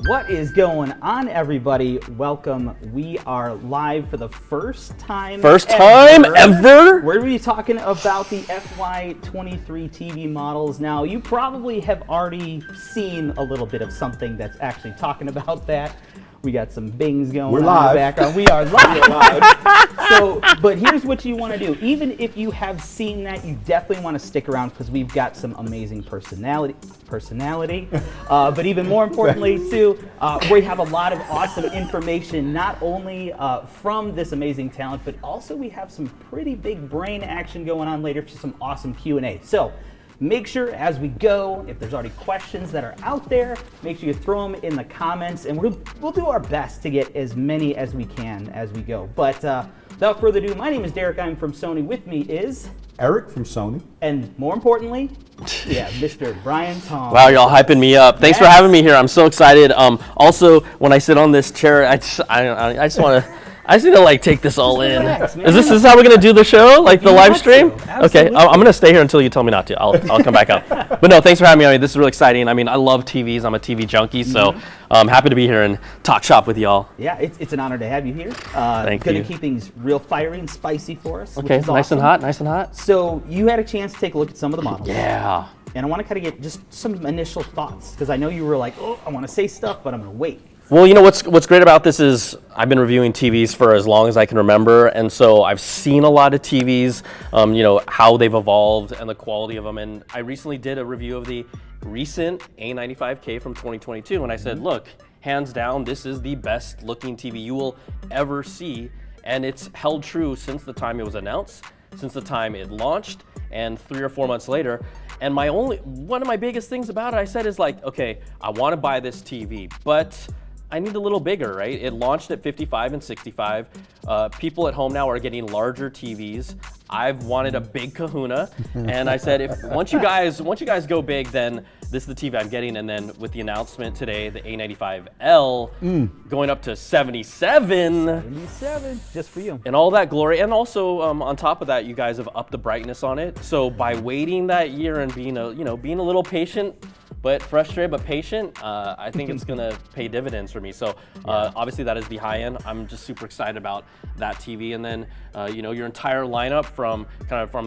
What is going on, everybody? Welcome. We are live for the first time ever. We're going to be talking about the FY23 TV models. Now, you probably have already seen a little bit of something that's actually talking about that. We got some bings going on in the background. We are live. So, but here's what you want to do. Even if you have seen that, you definitely want to stick around because we've got some amazing personality. But even more importantly, too, we have a lot of awesome information, not only from this amazing talent, but also we have some pretty big brain action going on later for some awesome Q&A. So, make sure as we go, if there's already questions that are out there, make sure you throw them in the comments, and we'll do our best to get as many as we can as we go. But without further ado, my name is Derek. I'm from Sony. With me is Eric from Sony. And more importantly, Mr. Brian Tong. Wow, y'all hyping me up. Thanks for having me here. I'm so excited. Also, when I sit on this chair, I just need to like take this all in. Relax, is this how we're gonna do the show? Like the live stream? Okay, I'm gonna stay here until you tell me not to. I'll come back up. But no, thanks for having me. I mean, this is really exciting. I mean, I love TVs. I'm a TV junkie, so I'm happy to be here and talk shop with y'all. Yeah, it's an honor to have you here. Thank you. Gonna keep things real fiery and spicy for us. Okay, which is nice awesome. and hot. Nice and hot. So you had a chance to take a look at some of the models. Yeah. And I want to kind of get just some initial thoughts because I know you were like, oh, I want to say stuff, but I'm gonna wait. Well, you know what's great about this is I've been reviewing TVs for as long as I can remember, and so I've seen a lot of TVs, you know, how they've evolved and the quality of them. And I recently did a review of the recent A95K from 2022, and I said, look, hands down, this is the best looking TV you will ever see, and it's held true since the time it was announced, since the time it launched, and 3 or 4 months later. And one of my biggest things about it, I said, is like, okay, I want to buy this TV, but I need a little bigger, right? It launched at 55 and 65. People at home now are getting larger TVs. I've wanted a big kahuna, and I said, once you guys go big, then this is the TV I'm getting. And then with the announcement today, the A95L going up to 77. 77, just for you. And all that glory. And also on top of that, you guys have upped the brightness on it. So by waiting that year and being a little patient, but frustrated but patient, I think it's gonna pay dividends for me. So obviously that is the high end. I'm just super excited about that TV. And then your entire lineup from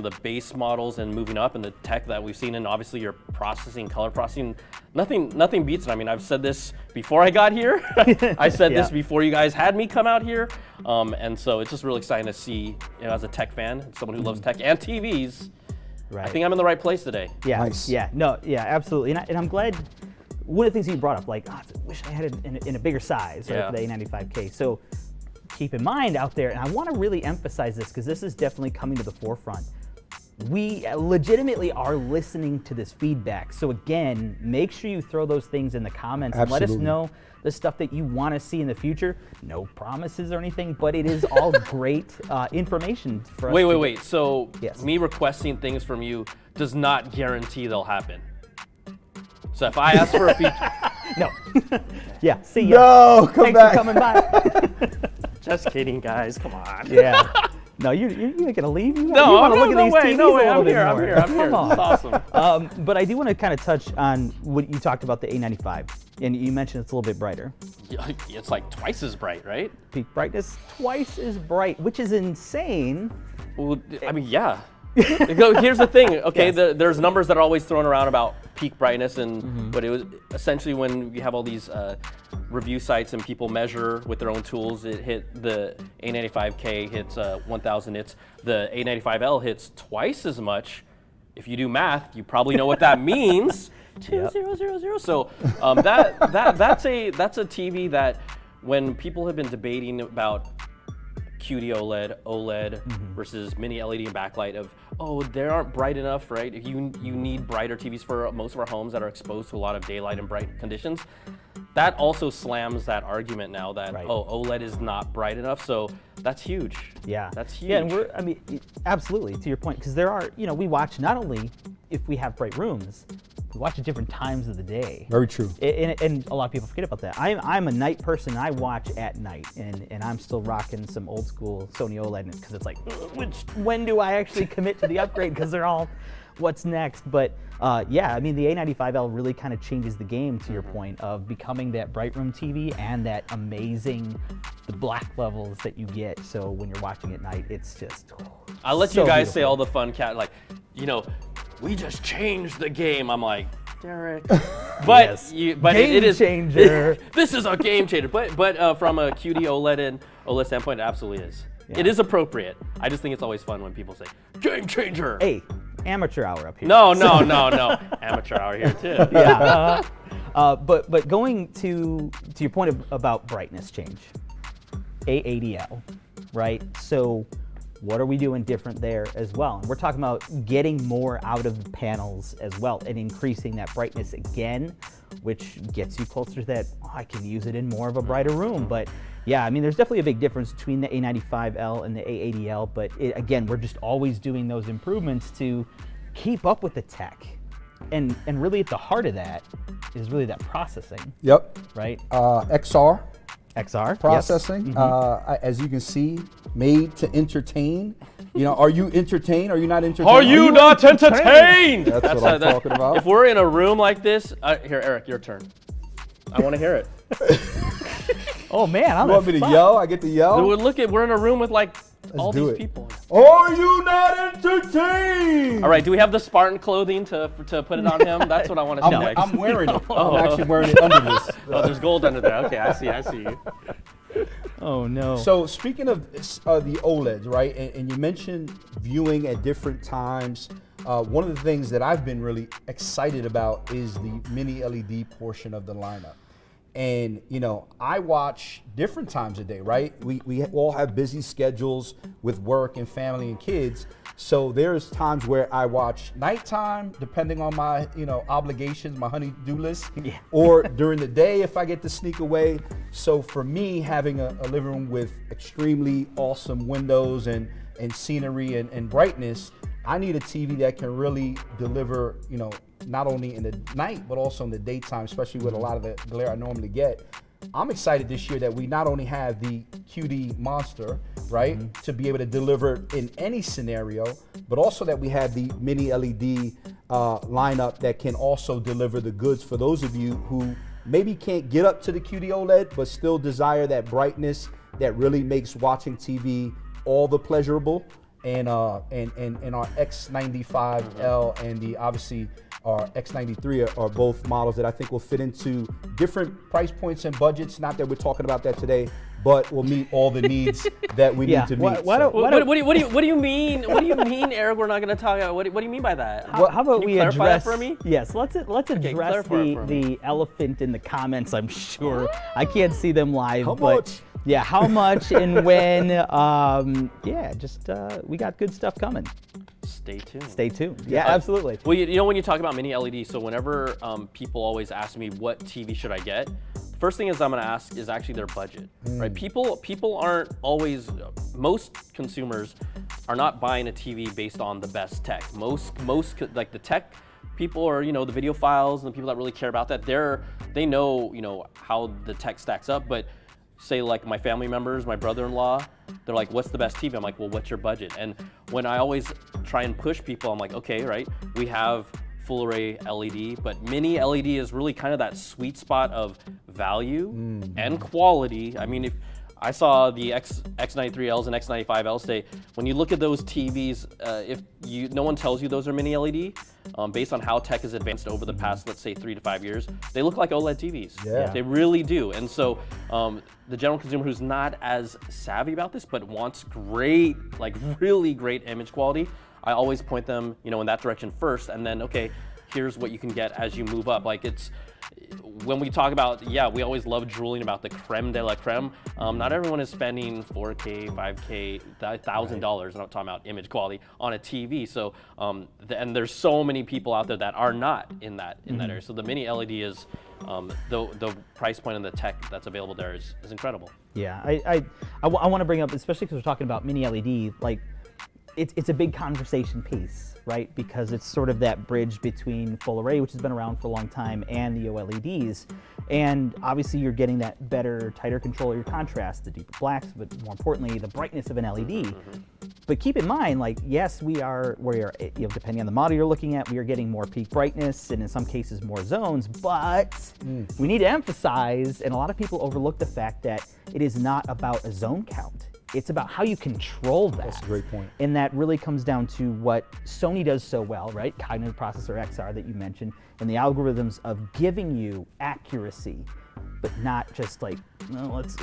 the base models and moving up, and the tech that we've seen, and obviously your processing, color processing, nothing beats it. I mean, I've said this before I got here. I said this before you guys had me come out here. And so it's just really exciting to see, as a tech fan, someone who loves tech and TVs. Right. I think I'm in the right place today. Yeah, nice. Yeah, no, yeah, absolutely. And I'm glad, one of the things you brought up, like, I wish I had it in a bigger size, right, for the A95K. So keep in mind out there, and I want to really emphasize this because this is definitely coming to the forefront. We legitimately are listening to this feedback. So again, make sure you throw those things in the comments and let us know the stuff that you want to see in the future. No promises or anything, but it is all great information for us. Wait. So me requesting things from you does not guarantee they'll happen. So if I ask for a feature, no. Yeah. See ya. No, Thanks for coming by. Just kidding, guys. Come on. Yeah. No, you're gonna leave? You No, want to look at these TVs no way. a little I'm bit here. more. I'm here. Come on. That's awesome. But I do want to kind of touch on what you talked about, the A95, and you mentioned it's a little bit brighter. It's like twice as bright, right? Peak brightness twice as bright, which is insane. Well, I mean, yeah. Here's the thing, okay? There's numbers that are always thrown around about peak brightness, and but it was essentially when you have all these review sites and people measure with their own tools. It hit the A95K hits 1,000 nits. The A95L hits twice as much. If you do math, you probably know what that means. 2000. So that's a TV that when people have been debating about qd-oled versus mini LED and backlight of, they aren't bright enough, right? You need brighter TVs for most of our homes that are exposed to a lot of daylight and bright conditions. That also slams that argument now that, OLED is not bright enough. So that's huge. Yeah. That's huge. Yeah, and absolutely, to your point, because there are, we watch not only if we have bright rooms, we watch at different times of the day. Very true. And a lot of people forget about that. I'm a night person. I watch at night, and I'm still rocking some old school Sony OLED because it's like, when do I actually commit to the upgrade? Because they're all what's next? But yeah, I mean, the A95L really kind of changes the game, to your point, of becoming that bright room TV and that amazing, the black levels that you get. So when you're watching at night, it's just I'll let so you guys beautiful. say all the fun like, you know, we just changed the game. I'm like, Derek. But Yes. but Game it is changer. This is a game changer. But from a QD-OLED and OLED standpoint, it absolutely is. Yeah. It is appropriate. I just think it's always fun when people say game changer. Hey, amateur hour up here. No. Amateur hour here too. Yeah. But going to your point about brightness change, A80L, right? So what are we doing different there as well? And we're talking about getting more out of the panels as well and increasing that brightness again, which gets you closer to that, I can use it in more of a brighter room. But yeah, I mean, there's definitely a big difference between the A95L and the A80L, but again, we're just always doing those improvements to keep up with the tech. And really at the heart of that is really that processing, Yep. right? XR XR processing. Yes. As you can see, made to entertain. You know, are you entertained? Are you not entertained? Are you not entertained? That's what I'm talking about. If we're in a room like this, here, Eric, your turn. I want to hear it. Oh man, I'm You want me to yell? I get to yell? We're in a room with like all do these it. people. Are you not entertained? All right, do we have the Spartan clothing to put it on him? That's what I want to see next. I'm wearing it. I'm actually wearing it under this. Oh, there's gold under there. Okay, I see you. Oh no. So speaking of the OLEDs, right, and you mentioned viewing at different times. One of the things that I've been really excited about is the mini LED portion of the lineup. And, you know, I watch different times a day, right? We all have busy schedules with work and family and kids. So there's times where I watch nighttime, depending on my, you know, obligations, my honey-do list, Yeah. or during the day if I get to sneak away. So for me, having a living room with extremely awesome windows and scenery and brightness, I need a TV that can really deliver, you know, not only in the night, but also in the daytime, especially with a lot of the glare I normally get. I'm excited this year that we not only have the QD Monster, right, to be able to deliver in any scenario, but also that we have the mini LED lineup that can also deliver the goods for those of you who maybe can't get up to the QD OLED, but still desire that brightness that really makes watching TV all the pleasurable. And our X95L and the obviously our X93 are both models that I think will fit into different price points and budgets. Not that we're talking about that today, but will meet all the needs that we need to meet. What do you mean? What do you mean, Eric? We're not going to talk about. What do you mean by that? How about Can we you clarify address? that for me? Yes, let's address clarify it for me. the elephant in the comments. I'm sure I can't see them live, How but much? yeah, how much and when? Yeah, just we got good stuff coming. Stay tuned. Stay tuned. Yeah, absolutely. Well, you know when you talk about mini LED, so whenever people always ask me what TV should I get, first thing is I'm going to ask is actually their budget, right? People aren't always, most consumers are not buying a TV based on the best tech. Most like the tech people or, you know, the video files and the people that really care about that, they know, you know, how the tech stacks up, but say like my family members, my brother-in-law, they're like, what's the best TV? I'm like, well, what's your budget? And when I always try and push people, I'm like, okay, right, we have full array LED, but mini LED is really kind of that sweet spot of value and quality. I mean, if I saw the X93Ls and X95Ls today, when you look at those TVs, no one tells you those are mini LED, based on how tech has advanced over the past, let's say 3 to 5 years, they look like OLED TVs. Yeah. They really do. And so the general consumer who's not as savvy about this, but wants great, like really great image quality, I always point them, you know, in that direction first, and then, okay, here's what you can get as you move up. Like when we talk about, yeah, we always love drooling about the creme de la creme. Not everyone is spending 4K, 5K, $1,000, I'm not talking about image quality, on a TV. So, and there's so many people out there that are not in that area. So the mini LED is, the price point and the tech that's available there is incredible. Yeah, I want to bring up, especially because we're talking about mini LED, like it's a big conversation piece, right? Because it's sort of that bridge between full array, which has been around for a long time, and the OLEDs. And obviously you're getting that better, tighter control of your contrast, the deeper blacks, but more importantly, the brightness of an LED. But keep in mind, like, yes, we are, depending on the model you're looking at, we are getting more peak brightness and in some cases more zones, but we need to emphasize, and a lot of people overlook the fact that it is not about a zone count. It's about how you control that. That's a great point. And that really comes down to what Sony does so well, right? Cognitive Processor XR that you mentioned, and the algorithms of giving you accuracy, but not just like, no, let's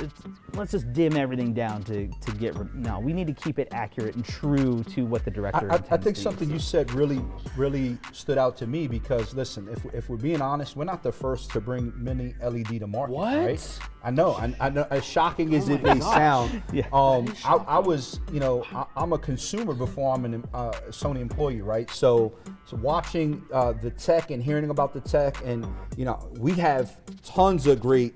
just dim everything down to get, no, we need to keep it accurate and true to what the director intends I think to something use. you said really stood out to me, because listen, if we're being honest, we're not the first to bring mini LED to market. What? Right? I know, as shocking as it may sound. Yeah. I was, I'm a consumer before I'm a Sony employee, right? So watching the tech and hearing about the tech, and we have tons of great,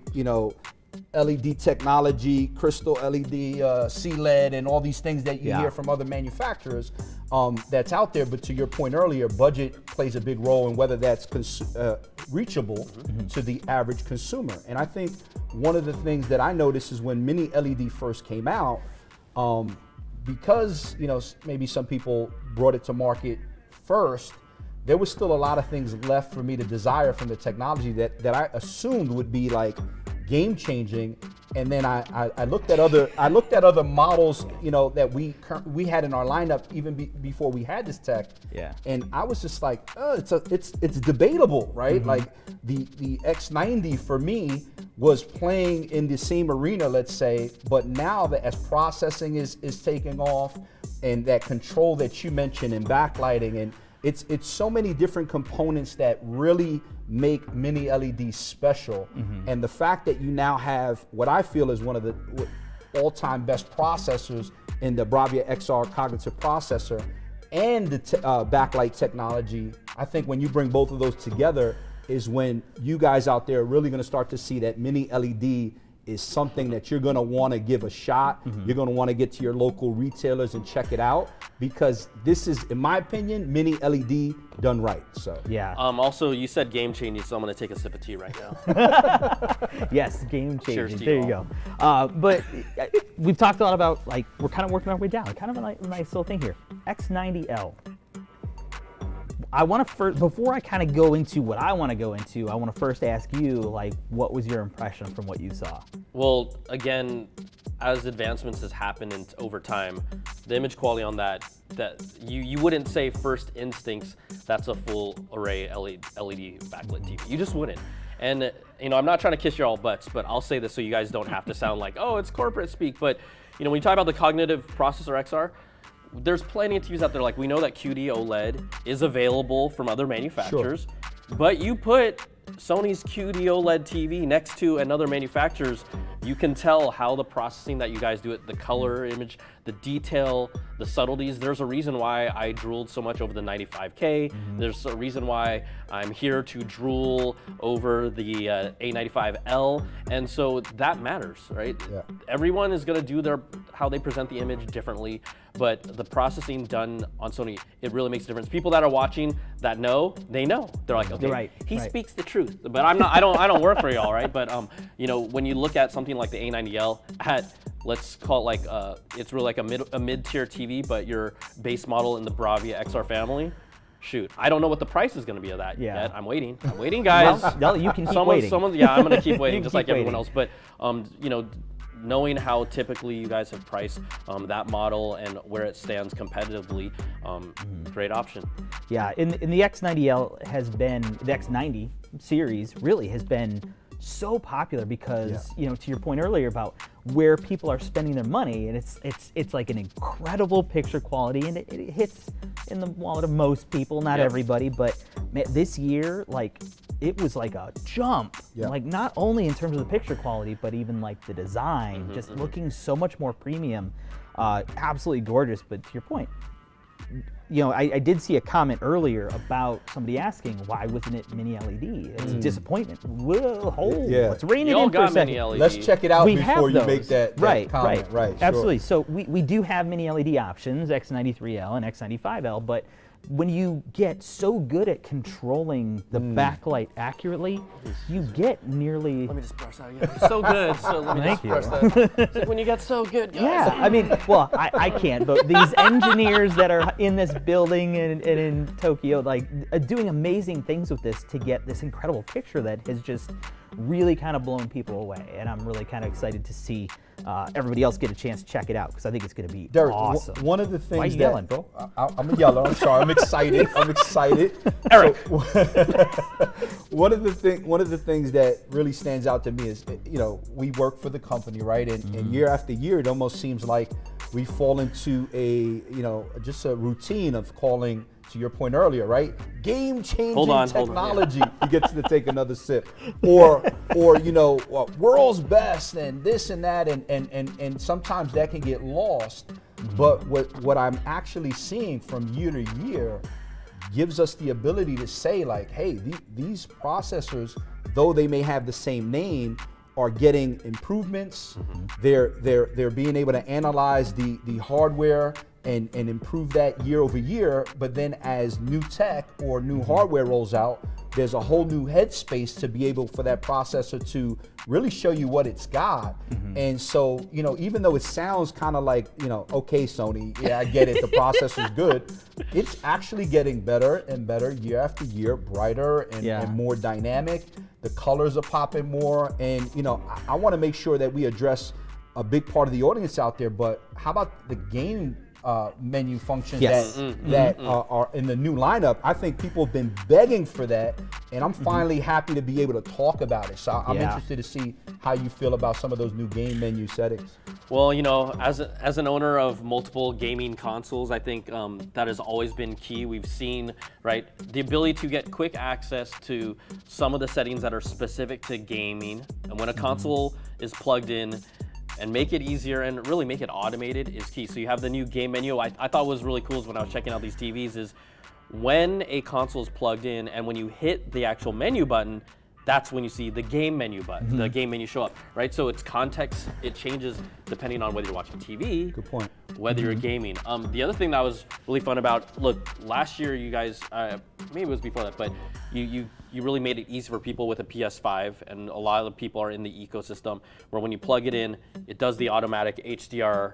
LED technology, crystal LED, C-LED, and all these things that you hear from other manufacturers that's out there. But to your point earlier, budget plays a big role in whether that's reachable to the average consumer. And I think one of the things that I noticed is when mini LED first came out, because maybe some people brought it to market first, there was still a lot of things left for me to desire from the technology that I assumed would be like game changing. And then I looked at other models, that we had in our lineup even before we had this tech. Yeah. And I was just like, it's debatable, right? Like the X90 for me was playing in the same arena, let's say, but now that as processing is taking off, and that control that you mentioned, and backlighting, and it's so many different components that really make mini LED special. And the fact that you now have what I feel is one of the all-time best processors in the BRAVIA XR cognitive processor and the backlight technology, I think when you bring both of those together is when you guys out there are really going to start to see that mini LED is something that you're going to want to give a shot. You're going to want to get to your local retailers and check it out, because this is, in my opinion, mini LED done right. So Yeah. Also, you said game changing, so I'm going to take a sip of tea right now. Yes, game changing. Cheers to There you you go. But we've talked a lot about, like, we're kind of working our way down. Kind of a nice little thing here. X90L. I want to first, before I kind of go into what I want to go into, I want to first ask you, like, what was your impression from what you saw? Well, again, as advancements has happened over time, the image quality on that you wouldn't say first instincts that's a full array LED backlit TV. You just wouldn't. And I'm not trying to kiss your all butts, but I'll say this so you guys don't have to sound like, oh, it's corporate speak. But when you talk about the cognitive processor XR, there's plenty of TVs out there. Like, we know that qd-oled is available from other manufacturers, but you put Sony's qd-oled TV next to another manufacturer's, you can tell how the processing that you guys do it, the color image, the detail, the subtleties. There's a reason why I drooled so much over the 95K. There's a reason why I'm here to drool over the A95L. And so that matters, right? Yeah. Everyone is gonna do how they present the image differently, but the processing done on Sony, it really makes a difference. People that are watching that know, they know. They're like, okay, he speaks the truth. But I'm not, I don't work for y'all, right? But when you look at something like the A90L at, let's call it like, it's really like a mid-tier TV, but your base model in the BRAVIA XR family, shoot, I don't know what the price is going to be of that yet. I'm waiting, guys. Well, you can keep waiting. I'm going to keep waiting, just like everyone waiting. else. But knowing how typically you guys have priced that model and where it stands competitively, great option. Yeah, in the X90L has been, the X90 series really has been so popular because, to your point earlier about where people are spending their money, and it's like an incredible picture quality, and it hits in the wallet of most people, not everybody, but this year, like, it was like a jump, like not only in terms of the picture quality, but even like the design, just looking so much more premium, absolutely gorgeous. But to your point, I did see a comment earlier about somebody asking why wasn't it mini LED? It's a disappointment. Whoa, let's rein it You all in for a got mini second. LED. Let's check it out We have before you those. make that right, comment. Right, sure. Absolutely. So we do have mini LED options, X93L and X95L, but when you get so good at controlling the backlight accurately, you get nearly. Let me just brush that again. You're so good. So let me Thank just brush that. It's like when you get so good, guys. Yeah, I mean, well, I can't, but these engineers that are in this building and in Tokyo, like, are doing amazing things with this to get this incredible picture that has just really kind of blown people away. And I'm really kind of excited to see everybody else get a chance to check it out, because I think it's going to be Derek, awesome. one of the things Why are you that yelling, bro? I'm a yeller. I'm sorry. I'm excited. I'm excited. Eric. So, one of the things that really stands out to me is, we work for the company, right? And year after year, it almost seems like we fall into just a routine of calling, to your point earlier, right? Game-changing technology. He gets to take another sip, or world's best, and this and that, and sometimes that can get lost. But what I'm actually seeing from year to year gives us the ability to say, like, hey, these processors, though they may have the same name, are getting improvements. They're being able to analyze the hardware and improve that year over year. But then as new tech or new hardware rolls out, there's a whole new headspace to be able for that processor to really show you what it's got. And so, even though it sounds kind of like, okay, Sony, yeah, I get it, the processor's good, it's actually getting better and better year after year, brighter and more dynamic. The colors are popping more. And, I want to make sure that we address a big part of the audience out there, but how about the game menu functions that are in the new lineup? I think people have been begging for that, and I'm finally happy to be able to talk about it. So I'm interested to see how you feel about some of those new game menu settings. Well, as an owner of multiple gaming consoles, I think that has always been key. We've seen, right, the ability to get quick access to some of the settings that are specific to gaming, and when a console is plugged in, and make it easier and really make it automated is key. So you have the new game menu. I thought was really cool is when I was checking out these TVs is when a console is plugged in and when you hit the actual menu button, that's when you see the game menu button, the game menu show up, right? So it's context, it changes depending on whether you're watching TV, Good point. whether you're gaming. The other thing that was really fun about, look, last year you guys, maybe it was before that, but you really made it easy for people with a PS5, and a lot of people are in the ecosystem where when you plug it in, it does the automatic HDR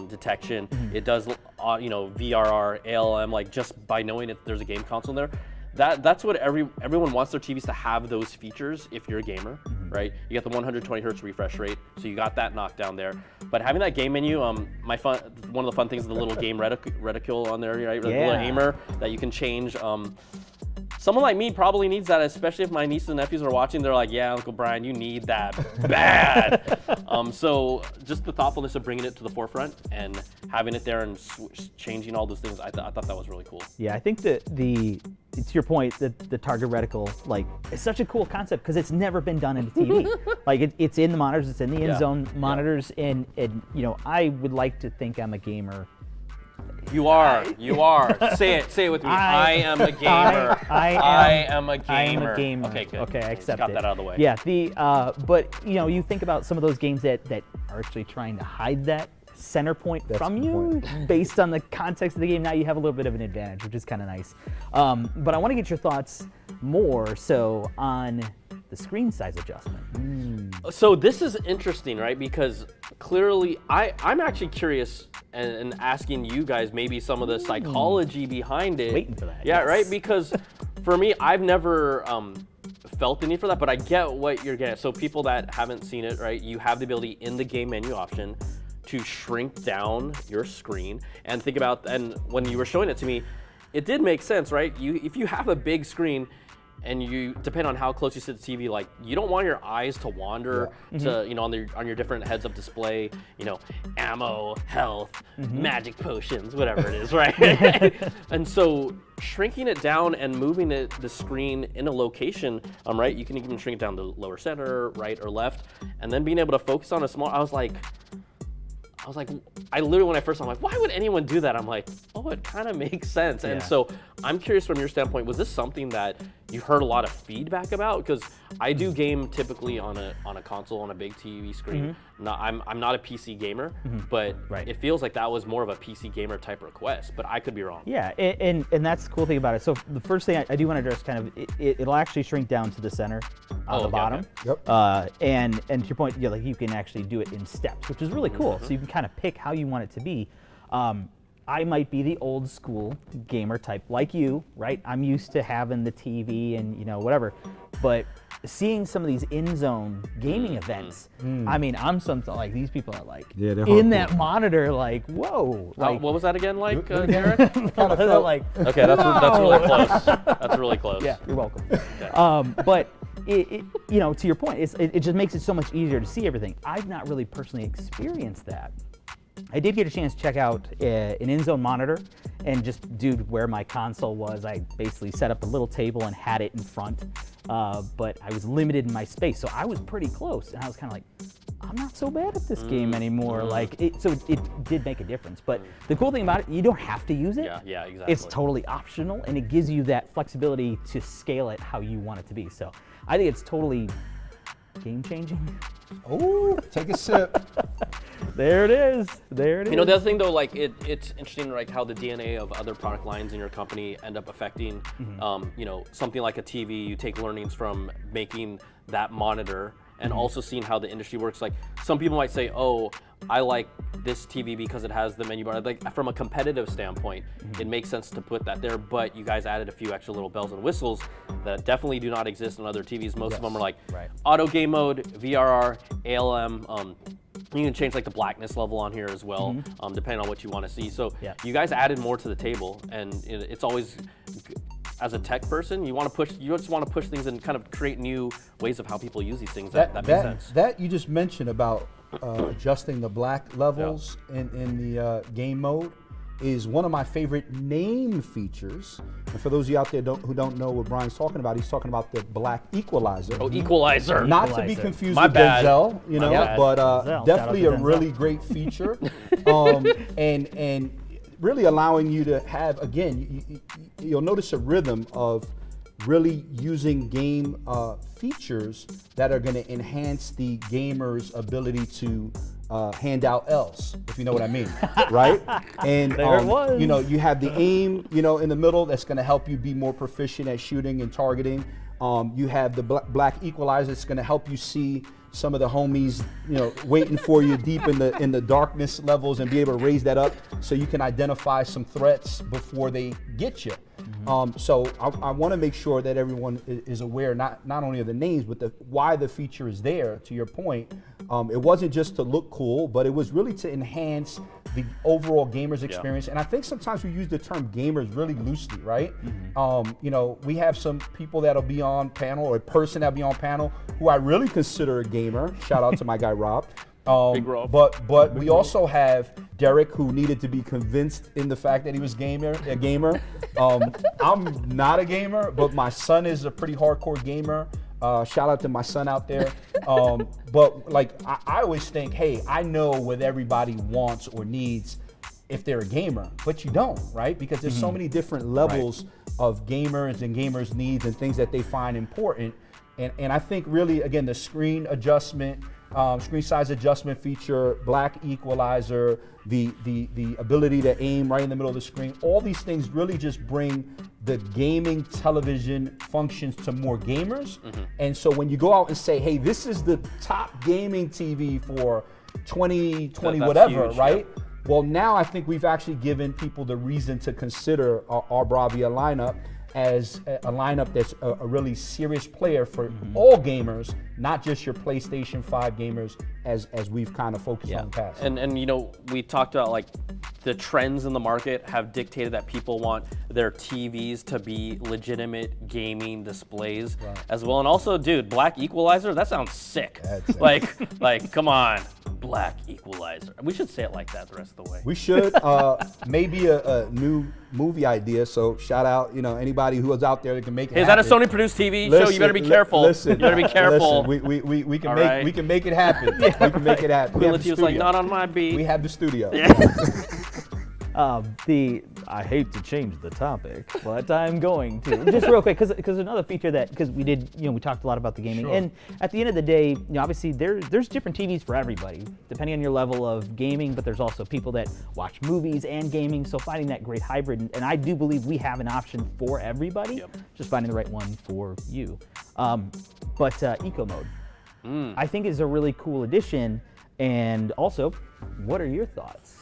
detection. It does, VRR, ALM, like just by knowing if there's a game console there. That's what everyone wants their TVs to have, those features if you're a gamer, right? You got the 120 hertz refresh rate, so you got that knocked down there. But having that game menu, one of the fun things is the little game reticule on there, right? The little aimer that you can change. Someone like me probably needs that, especially if my nieces and nephews are watching. They're like, yeah, Uncle Brian, you need that bad. So just the thoughtfulness of bringing it to the forefront and having it there and changing all those things, I thought that was really cool. Yeah, I think to your point, the target reticle, like, it's such a cool concept because it's never been done in a TV. Like, it's in the monitors, it's in the in-zone monitors, and I would like to think I'm a gamer. You are. Say it with me. I am a gamer. I am a gamer. Okay, good. Okay, I accept got it. that out of the way. Yeah, but you think about some of those games that are actually trying to hide that center point from you based on the context of the game. Now you have a little bit of an advantage, which is kind of nice. But I want to get your thoughts more so on the screen size adjustment. So this is interesting, right? Because clearly, I'm actually curious and asking you guys maybe some of the psychology behind it. Waiting for that. Yeah, yes. right? Because for me, I've never felt the need for that, but I get what you're getting. So people that haven't seen it, right? You have the ability in the game menu option to shrink down your screen and think about, and when you were showing it to me, it did make sense, right? If you have a big screen and you depend on how close you sit to the TV, like, you don't want your eyes to wander to, on your different heads-up display, ammo, health, magic potions, whatever it is, right? And so shrinking it down and moving the screen in a location, right? You can even shrink it down to lower center, right or left, and then being able to focus on a small, I was like, was like, I literally, when I first, I'm like, why would anyone do that? I'm like, oh, it kind of makes sense. And so I'm curious from your standpoint, was this something that you heard a lot of feedback about? Because I do game typically on a console, on a big TV screen. I'm not a PC gamer, but it feels like that was more of a PC gamer type request, but I could be wrong. Yeah, and that's the cool thing about it. So the first thing I do want to address, kind of, it'll actually shrink down to the center on the bottom. Yep. And to your point, like you can actually do it in steps, which is really cool. So you can kind of pick how you want it to be. I might be the old school gamer type like you, right? I'm used to having the TV and whatever, but seeing some of these in-zone gaming events, I mean, I'm something like these people are like in that monitor, like whoa. Like, what was that again, like, Derek? Like, okay, that's really close. That's really close. Yeah, you're welcome. But it to your point, it just makes it so much easier to see everything. I've not really personally experienced that. I did get a chance to check out an in-zone monitor and just where my console was. I basically set up a little table and had it in front, but I was limited in my space, so I was pretty close, and I was kind of like, I'm not so bad at this game anymore. So it did make a difference. But the cool thing about it, you don't have to use it. Yeah, exactly. It's totally optional, and it gives you that flexibility to scale it how you want it to be. So I think it's totally game-changing. Oh, take a sip. There it is. There it is. The other thing though, like it's interesting, like how the DNA of other product lines in your company end up affecting, something like a TV. You take learnings from making that monitor, and also seeing how the industry works. Like some people might say, oh, I like this TV because it has the menu bar. Like from a competitive standpoint, it makes sense to put that there, but you guys added a few extra little bells and whistles that definitely do not exist on other TVs. Most of them are like auto game mode, VRR, ALM. You can change like the blackness level on here as well, depending on what you want to see. So you guys added more to the table, and it's always, as a tech person, you just want to push things and kind of create new ways of how people use these things. That makes sense. That you just mentioned about adjusting the black levels in the game mode is one of my favorite name features. And for those of you out there who don't know what Brian's talking about, he's talking about the black equalizer. Oh, equalizer. Not to be confused with Denzel, but definitely a really great feature. And really allowing you to have, again, you'll notice a rhythm of really using game features that are going to enhance the gamer's ability to hand out L's, if you know what I mean, right? And there it was. You have the aim, in the middle that's going to help you be more proficient at shooting and targeting. You have the black equalizer that's going to help you see some of the homies, waiting for you deep in the darkness levels, and be able to raise that up so you can identify some threats before they get you. So I want to make sure that everyone is aware not only of the names, but why the feature is there. To your point, it wasn't just to look cool, but it was really to enhance the overall gamer's experience. And I think sometimes we use the term gamers really loosely, right? We have some people that'll be on panel, or a person that'll be on panel who I really consider a gamer. Shout out to my guy Rob. Big Rob. But we also have Derek, who needed to be convinced in the fact that he was a gamer. I'm not a gamer, but my son is a pretty hardcore gamer. Shout out to my son out there. But like I always think, hey, I know what everybody wants or needs if they're a gamer, but you don't, right? Because there's so many different levels of gamers and gamers' needs and things that they find important. And I think really, again, the screen adjustment, screen size adjustment feature, black equalizer, the ability to aim right in the middle of the screen, all these things really just bring the gaming television functions to more gamers. And so when you go out and say, hey, this is the top gaming TV for 2020 whatever, huge, right? Well, now I think we've actually given people the reason to consider our BRAVIA lineup as a lineup that's a really serious player for all gamers, not just your PlayStation 5 gamers, as we've kind of focused on in the past. And we talked about like the trends in the market have dictated that people want their TVs to be legitimate gaming displays as well. And also, dude, black equalizer, that sounds sick. Like come on. black equalizer. We should say it like that the rest of the way. We should. Maybe a new movie idea. So shout out, anybody who is out there that can make it Hey, is happen. that a Sony produced TV show? You better be careful. Listen, you better be careful. Listen, we can All make right. we can make it happen. We can make it happen. We have the Queen Latifah's like, studio. not on my beat. We have the studio. I hate to change the topic, but I'm going to. Just real quick, because another feature because we did, we talked a lot about the gaming. Sure. And at the end of the day, obviously there's different TVs for everybody, depending on your level of gaming, but there's also people that watch movies and gaming, so finding that great hybrid. And I do believe we have an option for everybody, Yep. just finding the right one for you. But Eco Mode, I think is a really cool addition. And also, what are your thoughts?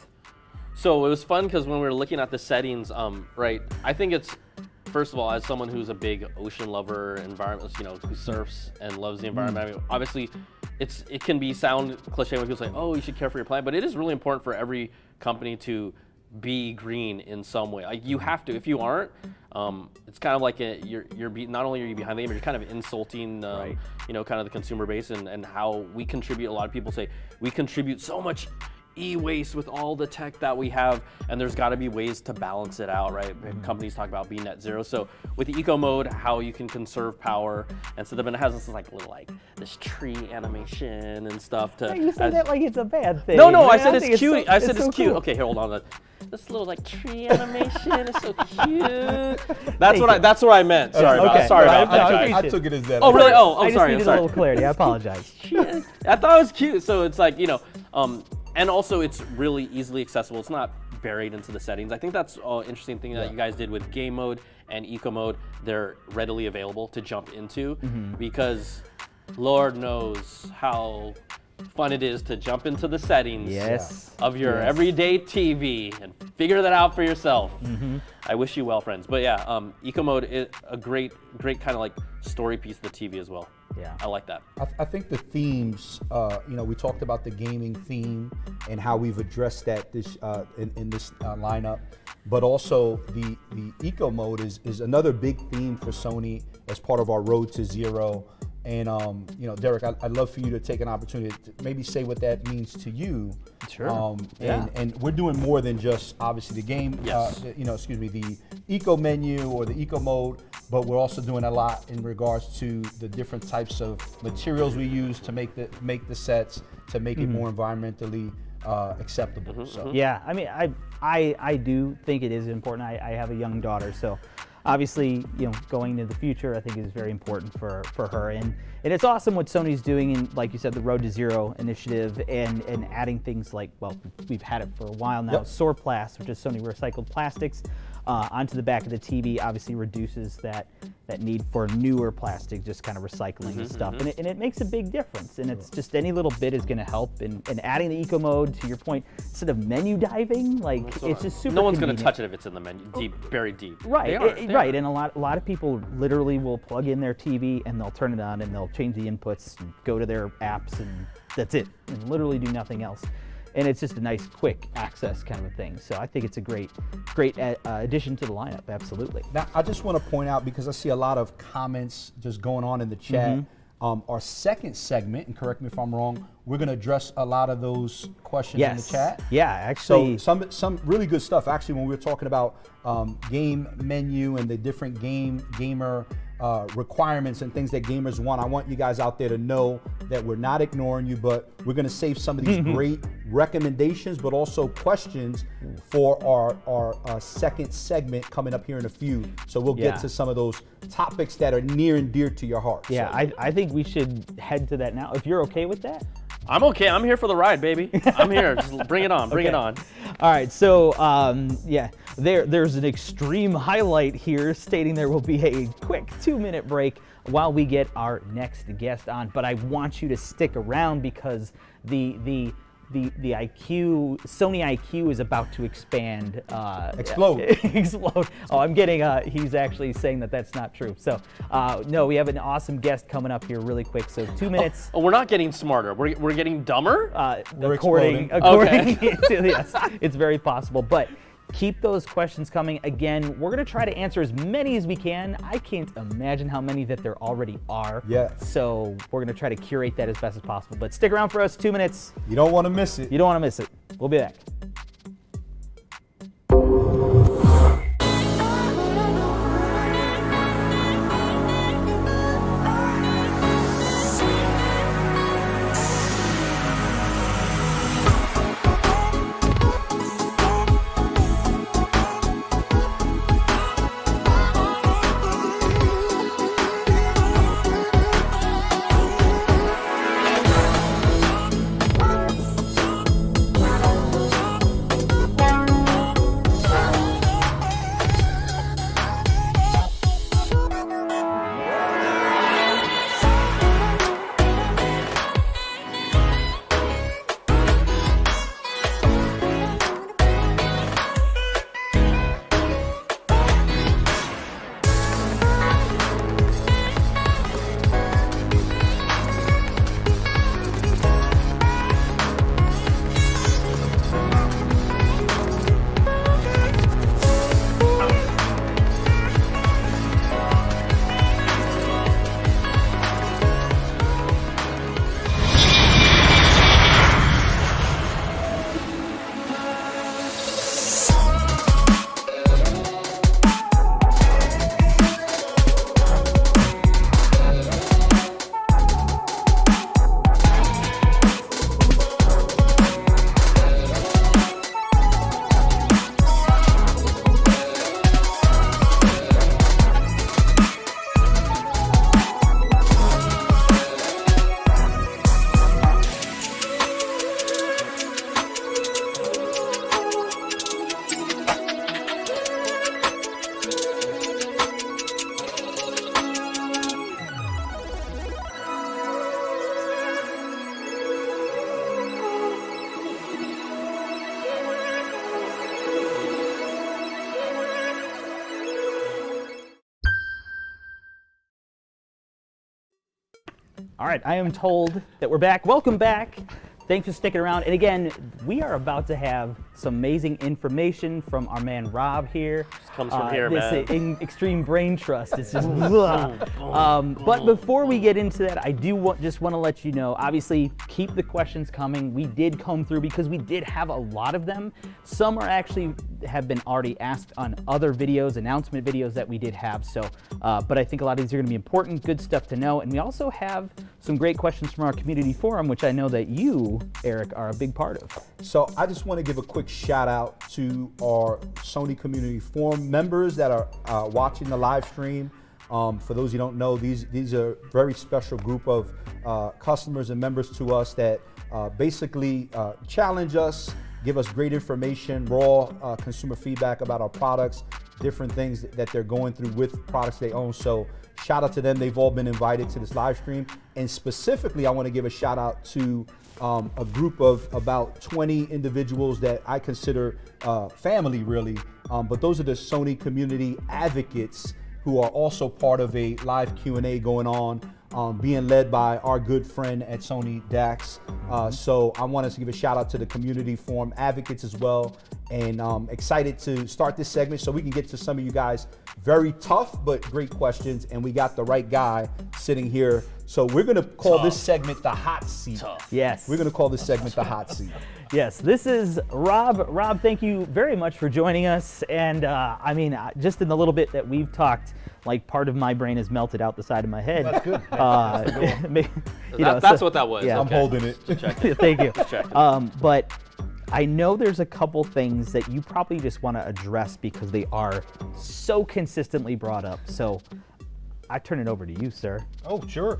So it was fun because when we were looking at the settings, right, I think it's, first of all, as someone who's a big ocean lover, environment, who surfs and loves the environment, I mean, obviously it can sound cliche when people say, oh, you should care for your planet, but it is really important for every company to be green in some way. Like you have to. If you aren't, it's kind of like not only are you behind the game, but you're kind of insulting, kind of the consumer base and how we contribute. A lot of people say we contribute so much e-waste with all the tech that we have, and there's got to be ways to balance it out, right? Companies talk about being net zero. So with the eco mode, how you can conserve power, and so then it has this this tree animation and stuff to. You said that like it's a bad thing. No, Man, I said it's think cute. I said it's so cute. cool. Okay, here, hold on. This little tree animation is so cute. That's what I meant. Sorry Okay. sorry Right, about that, no, guys. I took it as that. Oh really? Oh, I just sorry. needed I'm sorry. a little clarity. I apologize. I thought it was cute. So it's like, and also it's really easily accessible. It's not buried into the settings. I think that's an interesting thing that you guys did with game mode and eco mode. They're readily available to jump into because Lord knows how fun it is to jump into the settings of your everyday TV and figure that out for yourself. I wish you well, friends. But yeah, eco mode is a great kind of like story piece of the TV as well. Yeah, I like that. I think the themes, we talked about the gaming theme and how we've addressed that in this lineup, but also the eco mode is another big theme for Sony as part of our Road to Zero. And Derek, I'd love for you to take an opportunity to maybe say what that means to you. Sure. And we're doing more than just obviously the game, the eco menu or the eco mode, but we're also doing a lot in regards to the different types of materials we use to make the sets to make it more environmentally acceptable. So. Yeah, I mean, I do think it is important. I have a young daughter, so obviously, going into the future, I think is very important for her. And it's awesome what Sony's doing in, like you said, the Road to Zero initiative and adding things like, well, we've had it for a while now, Sorplast, which is Sony recycled plastics, onto the back of the TV, obviously reduces that need for newer plastic, just kind of recycling and stuff. And it makes a big difference. And it's just any little bit is going to help. And adding the eco mode, to your point, instead of menu diving, it's just super No one's going convenient. to touch it if it's in the menu, buried deep. Right, They right, are. and a lot of people literally will plug in their TV and they'll turn it on and they'll change the inputs and go to their apps and that's it, and literally do nothing else. And it's just a nice, quick access kind of a thing. So I think it's a great addition to the lineup, absolutely. Now, I just want to point out, because I see a lot of comments just going on in the chat, our second segment, and correct me if I'm wrong, we're going to address a lot of those questions in the chat. Yeah, actually. So some really good stuff. Actually, when we were talking about game menu and the different gamer requirements and things that gamers want, I want you guys out there to know that we're not ignoring you, but we're going to save some of these great recommendations, but also questions for our second segment coming up here in a few. So we'll get to some of those topics that are near and dear to your heart. Yeah, so. I think we should head to that now, if you're okay with that. I'm okay. I'm here for the ride, baby. I'm here. Just bring it on. Bring it on. All right. So, there's an extreme highlight here stating there will be a quick 2-minute break while we get our next guest on. But I want you to stick around because the Sony IQ is about to expand. Explode. Explode. Oh, I'm getting, he's actually saying that that's not true. So, no, we have an awesome guest coming up here really quick. So 2 minutes. Oh, we're not getting smarter. We're getting dumber? We're according Okay. to, yes, it's very possible. But keep those questions coming. Again, we're gonna try to answer as many as we can. I can't imagine how many that there already are. Yeah. So we're gonna try to curate that as best as possible. But stick around for us, 2 minutes. You don't want to miss it. You don't wanna miss it. We'll be back. All right, I am told that we're back. Welcome back. Thanks for sticking around. And again, we are about to have some amazing information from our man Rob here. This comes from here, this man. Extreme brain trust. It's just but before we get into that, I do just want to let you know, obviously, keep the questions coming. We did comb through because we did have a lot of them. Some are actually have been already asked on other videos, announcement videos that we did have. So, but I think a lot of these are going to be important, good stuff to know. And we also have some great questions from our community forum, which I know that you, Eric, are a big part of. So I just want to give a quick shout out to our Sony Community Forum members that are watching the live stream. For those who don't know, these are a very special group of customers and members to us that basically challenge us, give us great information, raw consumer feedback about our products, different things that they're going through with products they own. So shout out to them. They've all been invited to this live stream. And specifically, I want to give a shout out to a group of about 20 individuals that I consider family, really. But those are the Sony community advocates who are also part of a live Q&A going on, being led by our good friend at Sony, Dax. So I want to give a shout out to the community forum advocates as well. And excited to start this segment so we can get to some of you guys very tough but great questions. And we got the right guy sitting here. So we're going to call this segment the hot seat. Yes. We're going to call this segment the hot seat. Yes, this is Rob. Rob, thank you very much for joining us. And I mean, just in the little bit that we've talked, like part of my brain has melted out the side of my head. That's good. That's what that was. Yeah. I'm holding it. Thank you. But I know there's a couple things that you probably just want to address because they are so consistently brought up. So I turn it over to you, sir. Oh, sure.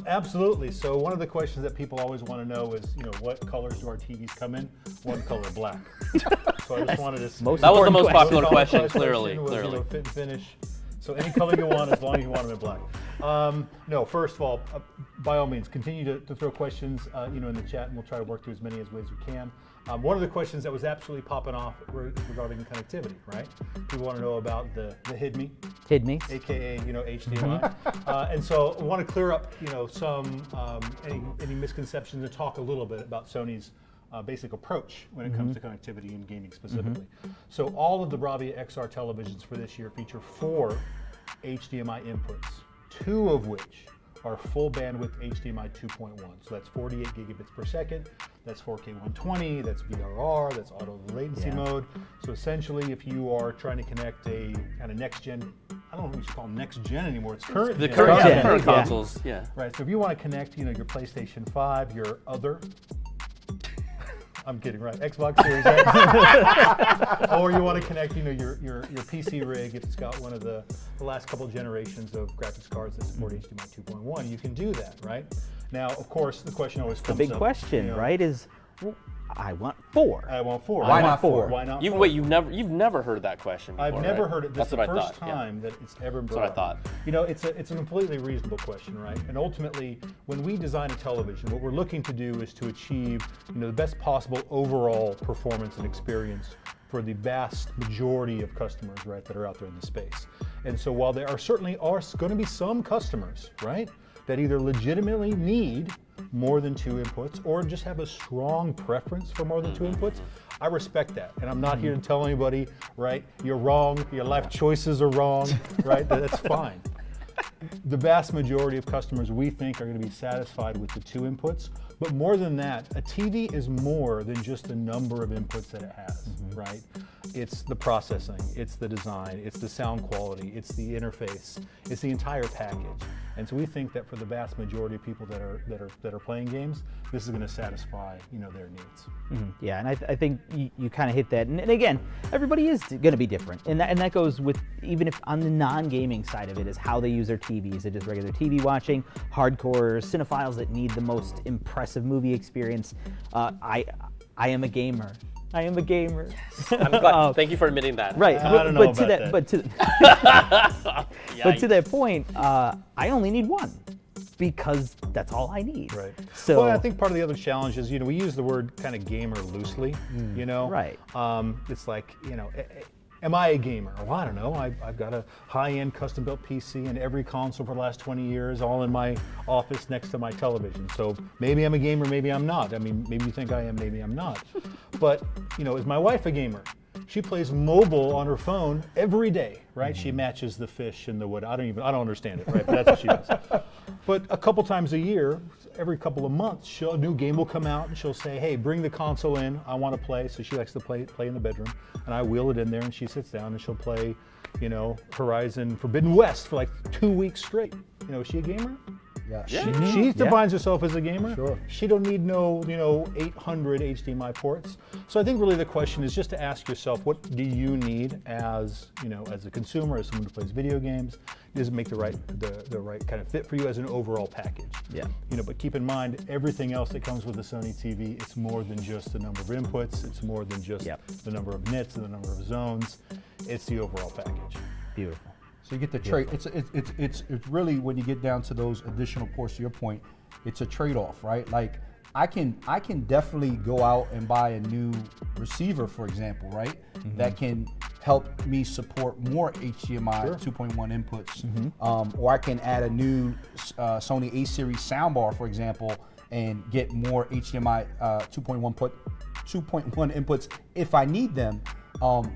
Absolutely. So one of the questions that people always want to know is, what colors do our TVs come in? One color, black. So I just wanted to. That was the most popular Most question, popular clearly. was, fit and finish. So any color you want, as long as you want them in black. No, first of all, by all means, continue to throw questions, in the chat, and we'll try to work through as many ways we can. One of the questions that was absolutely popping off regarding connectivity, right? People want to know about the HIDMI. HIDMI. AKA, HDMI. And so I want to clear up, some any misconceptions and talk a little bit about Sony's basic approach when it comes to connectivity and gaming specifically. So all of the Bravia XR televisions for this year feature 4 HDMI inputs, 2 of which are full bandwidth HDMI 2.1. So that's 48 gigabits per second, that's 4K 120, that's VRR, that's auto latency mode. So essentially, if you are trying to connect a kind of next gen, I don't know what we should call them next gen anymore, it's current The gen. current consoles, yeah. Right, so if you want to connect, your PlayStation 5, your other, I'm kidding, right? Xbox Series X. Or you want to connect, your PC rig if it's got one of the last couple generations of graphics cards that support HDMI 2.1. You can do that, right? Now, of course, the question always comes The big up, question, right, is well, I want 4. I want 4. Why not 4? Why not? Wait, you've never heard that question before, I've never right? heard it. This That's is what the I first thought. time that it's ever been That's what I brought up. thought. It's a completely reasonable question, right? And ultimately, when we design a television, what we're looking to do is to achieve, the best possible overall performance and experience for the vast majority of customers, right, that are out there in the space. And so while there are certainly going to be some customers, right, that either legitimately need more than 2 inputs or just have a strong preference for more than 2 inputs, I respect that. And I'm not here to tell anybody, right, you're wrong, your life choices are wrong, right, that's fine. The vast majority of customers, we think, are going to be satisfied with the 2 inputs. But more than that, a TV is more than just the number of inputs that it has, right? It's the processing, it's the design, it's the sound quality, it's the interface, it's the entire package. And so we think that for the vast majority of people that are playing games, this is going to satisfy their needs. Yeah, and I think you kind of hit that. And again, everybody is going to be different, and that goes with even if on the non-gaming side of it is how they use their TVs. Is it just regular TV watching, hardcore cinephiles that need the most impressive movie experience? I am a gamer. I am a gamer. I'm glad. Thank you for admitting that. Right, I don't know but to about that. But to that point, I only need 1 because that's all I need. Right. So well, I think part of the other challenge is, we use the word kind of gamer loosely, Right. It's like, am I a gamer? Well, I don't know. I've got a high-end custom-built PC and every console for the last 20 years, all in my office next to my television. So maybe I'm a gamer, maybe I'm not. I mean, maybe you think I am, maybe I'm not. But, is my wife a gamer? She plays mobile on her phone every day, right? She matches the fish and the wood. I don't understand it, right? But that's what she does. But a couple times a year, every couple of months, a new game will come out and she'll say, hey, bring the console in, I want to play. So she likes to play in the bedroom, and I wheel it in there and she sits down and she'll play, Horizon Forbidden West for like 2 weeks straight. Is she a gamer? Yeah. She defines herself as a gamer. Sure. She don't need no, 800 HDMI ports. So I think really the question is just to ask yourself, what do you need as, as a consumer, as someone who plays video games? Does it make the right kind of fit for you as an overall package? Yeah. But keep in mind, everything else that comes with a Sony TV, it's more than just the number of inputs. It's more than just the number of nits and the number of zones. It's the overall package. Beautiful. So you get the trade. It's really, when you get down to those additional ports, to your point, it's a trade-off, right? Like I can definitely go out and buy a new receiver, for example, right? That can help me support more HDMI 2.1 inputs, or I can add a new Sony A-series soundbar, for example, and get more HDMI 2.1 inputs if I need them.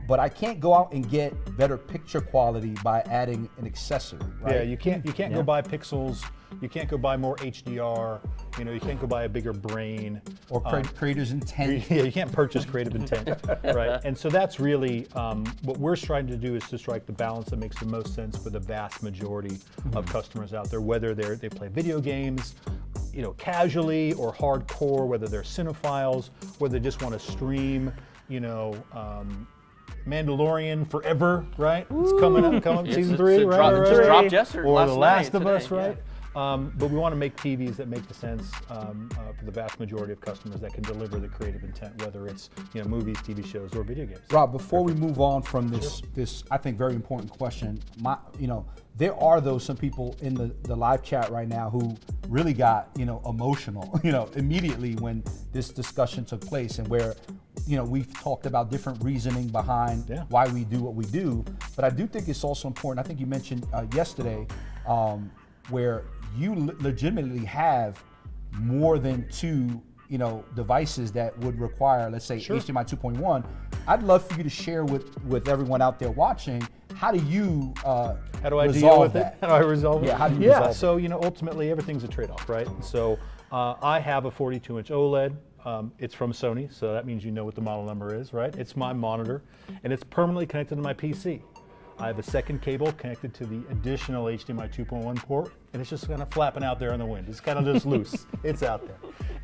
But I can't go out and get better picture quality by adding an accessory, right? Yeah, you can't go buy pixels. You can't go buy more HDR. You can't go buy a bigger brain. Or creator's intent. Yeah, you can't purchase creative intent, right? And so that's really what we're trying to do, is to strike the balance that makes the most sense for the vast majority of customers out there, whether they play video games, casually or hardcore, whether they're cinephiles, whether they just want to stream, Mandalorian forever, right? It's coming up, season 3, right? It just dropped yesterday, Or last The Last night, of Us, today, right? But we want to make TVs that make the sense for the vast majority of customers that can deliver the creative intent, whether it's movies, TV shows, or video games. Rob, before we move on from this I think very important question, there are some people in the live chat right now who really got emotional immediately when this discussion took place, and where we've talked about different reasoning behind why we do what we do. But I do think it's also important, I think you mentioned yesterday, where you legitimately have more than 2 devices that would require, let's say, HDMI 2.1, I'd love for you to share with everyone out there watching, how do you how do I resolve deal with that? it? How do I resolve it? Yeah, how do you resolve it? So ultimately everything's a trade-off, right? So I have a 42-inch OLED. It's from Sony, so that means you know what the model number is, right? It's my monitor, and it's permanently connected to my PC. I have a second cable connected to the additional HDMI 2.1 port, and it's just kind of flapping out there in the wind. It's kind of just loose. It's out there.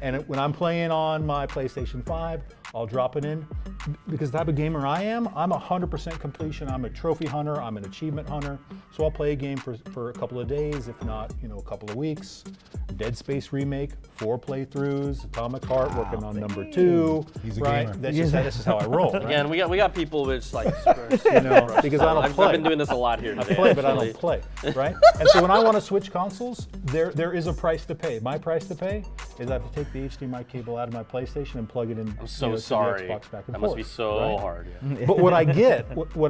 And when I'm playing on my PlayStation 5, I'll drop it in. Because the type of gamer I am, I'm 100% completion. I'm a trophy hunter. I'm an achievement hunter. So I'll play a game for a couple of days, if not, a couple of weeks. Dead Space remake, 4 playthroughs. Atomic Heart working on number 2. He's a right? gamer. That's just this is how I roll. Right? Again, we got people which like because I don't play. I've been doing this a lot here today. I play, but I don't play, right? And so when I want to switch consoles, there is a price to pay. My price to pay is I have to take the HDMI cable out of my PlayStation and plug it in. I'm so to sorry. The Xbox back and That forth, must be so right? hard. Yeah. But what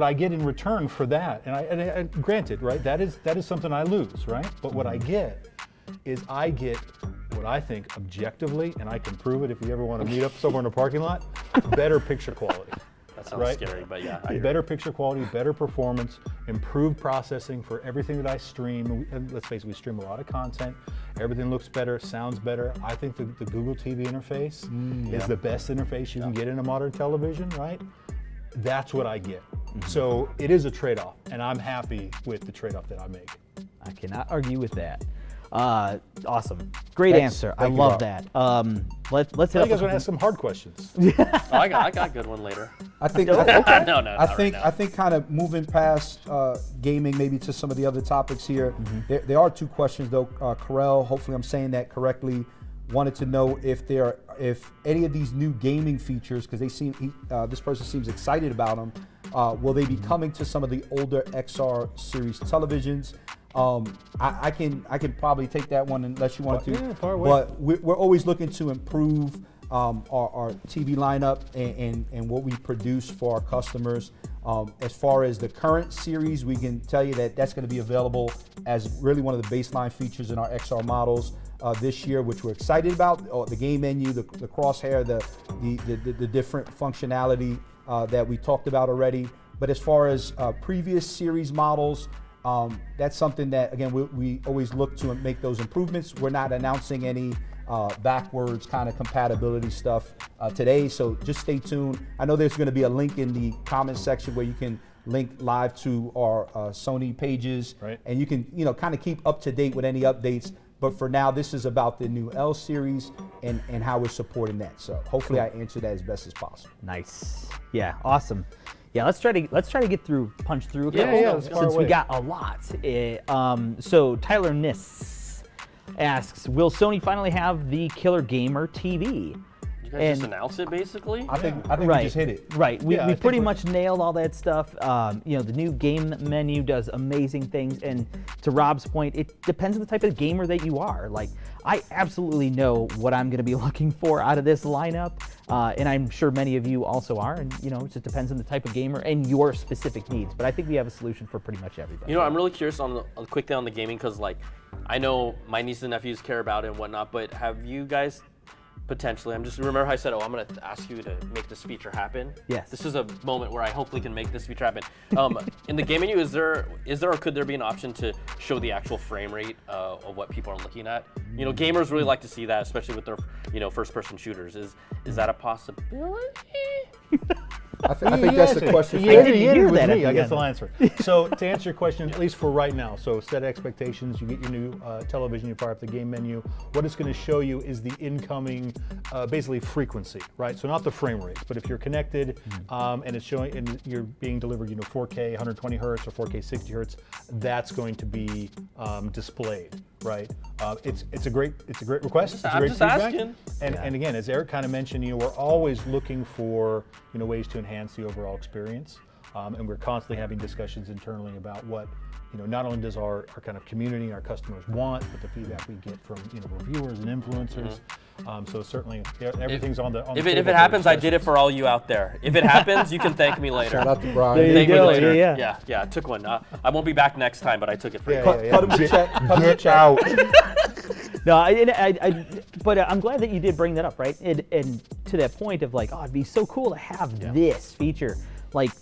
I get in return for that, and granted, right, that is something I lose, right? But what I get is I get what I think objectively, and I can prove it if you ever want to meet up somewhere in a parking lot, better picture quality. That sounds Right? scary, but yeah. I hear Better picture quality, better performance, improved processing for everything that I stream. And let's face it, we stream a lot of content. Everything looks better, sounds better. I think the Google TV interface is the best interface you can get in a modern television, right? That's what I get. So it is a trade-off, and I'm happy with the trade-off that I make. I cannot argue with that. Awesome. Great answer. I Thank you, love Rob. that. Let's hit Now up you guys a want to ask some hard questions. Oh, I got a good one later. I think No, I not think right now. I think kind of moving past gaming, maybe to some of the other topics here. There are 2 questions though. Carell, hopefully I'm saying that correctly, wanted to know if any of these new gaming features, because this person seems excited about them, will they be coming to some of the older XR series televisions? I can probably take that one unless you want to. Yeah, far away. But we're always looking to improve our TV lineup and what we produce for our customers. As far as the current series, we can tell you that that's going to be available as really one of the baseline features in our XR models this year, which we're excited about. The game menu, the crosshair, the different functionality that we talked about already. But as far as previous series models, that's something that, again, we always look to make those improvements. We're not announcing any backwards kind of compatibility stuff today, so just stay tuned. I know there's going to be a link in the comment section where you can link live to our Sony pages, Right. and you can kind of keep up to date with any updates. But for now, this is about the new L series and how we're supporting that. So hopefully I answered that as best as possible. Nice. Yeah, awesome. Yeah, let's try to punch through a Yeah, couple, yeah, let's fire since we away. got a lot. So Tyler Niss asks, will Sony finally have the Killer Gamer TV? You guys just announced it basically? I think Right. we just hit it. Right. We, Yeah, I we think pretty we're- much nailed all that stuff. The new game menu does amazing things. And to Rob's point, it depends on the type of gamer that you are. Like, I absolutely know what I'm going to be looking for out of this lineup. And I'm sure many of you also are. And, it just depends on the type of gamer and your specific needs. But I think we have a solution for pretty much everybody. I'm really curious on the quick thing on the gaming, because I know my nieces and nephews care about it and whatnot, but have you guys potentially, remember how I said, I'm going to ask you to make this feature happen? Yes. This is a moment where I hopefully can make this feature happen. In the game menu, is there or could there be an option to show the actual frame rate of what people are looking at? Gamers really like to see that, especially with their, first-person shooters. Is that a possibility? I think that's the question. He for ended hear with that at me. the I guess end. I'll answer. So to answer your question, at least for right now, so set expectations. You get your new television. You fire up the game menu. What it's going to show you is the incoming, basically frequency, right? So not the frame rate, but if you're connected and it's showing and you're being delivered, 4K 120 hertz or 4K 60 hertz, that's going to be displayed, right? It's a great request. It's a I'm great just feedback. asking. And again, as Eric kind of mentioned, we're always looking for ways to enhance the overall experience, and we're constantly having discussions internally about what not only does our kind of community, our customers want, but the feedback we get from reviewers and influencers. So certainly everything's on the If table it for happens, I discussion. did it for all you out there. If it happens, you can thank me later. Shout out to Brian. There you Thank me go. later. Yeah. Yeah, I took one. I won't be back next time, but I took it for you. Cut him a check. Cut him a Get check. out. No, but I'm glad that you did bring that up, right? And to that point of like, oh, it'd be so cool to have this feature. Like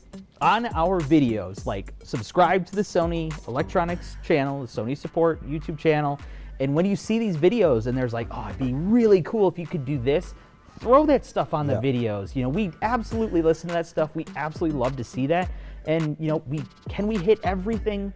on our videos, like subscribe to the Sony Electronics channel, the Sony Support YouTube channel. And when you see these videos and there's like, oh, it'd be really cool if you could do this, throw that stuff on the videos. You know, we absolutely listen to that stuff. We absolutely love to see that. And, you know, can we hit everything?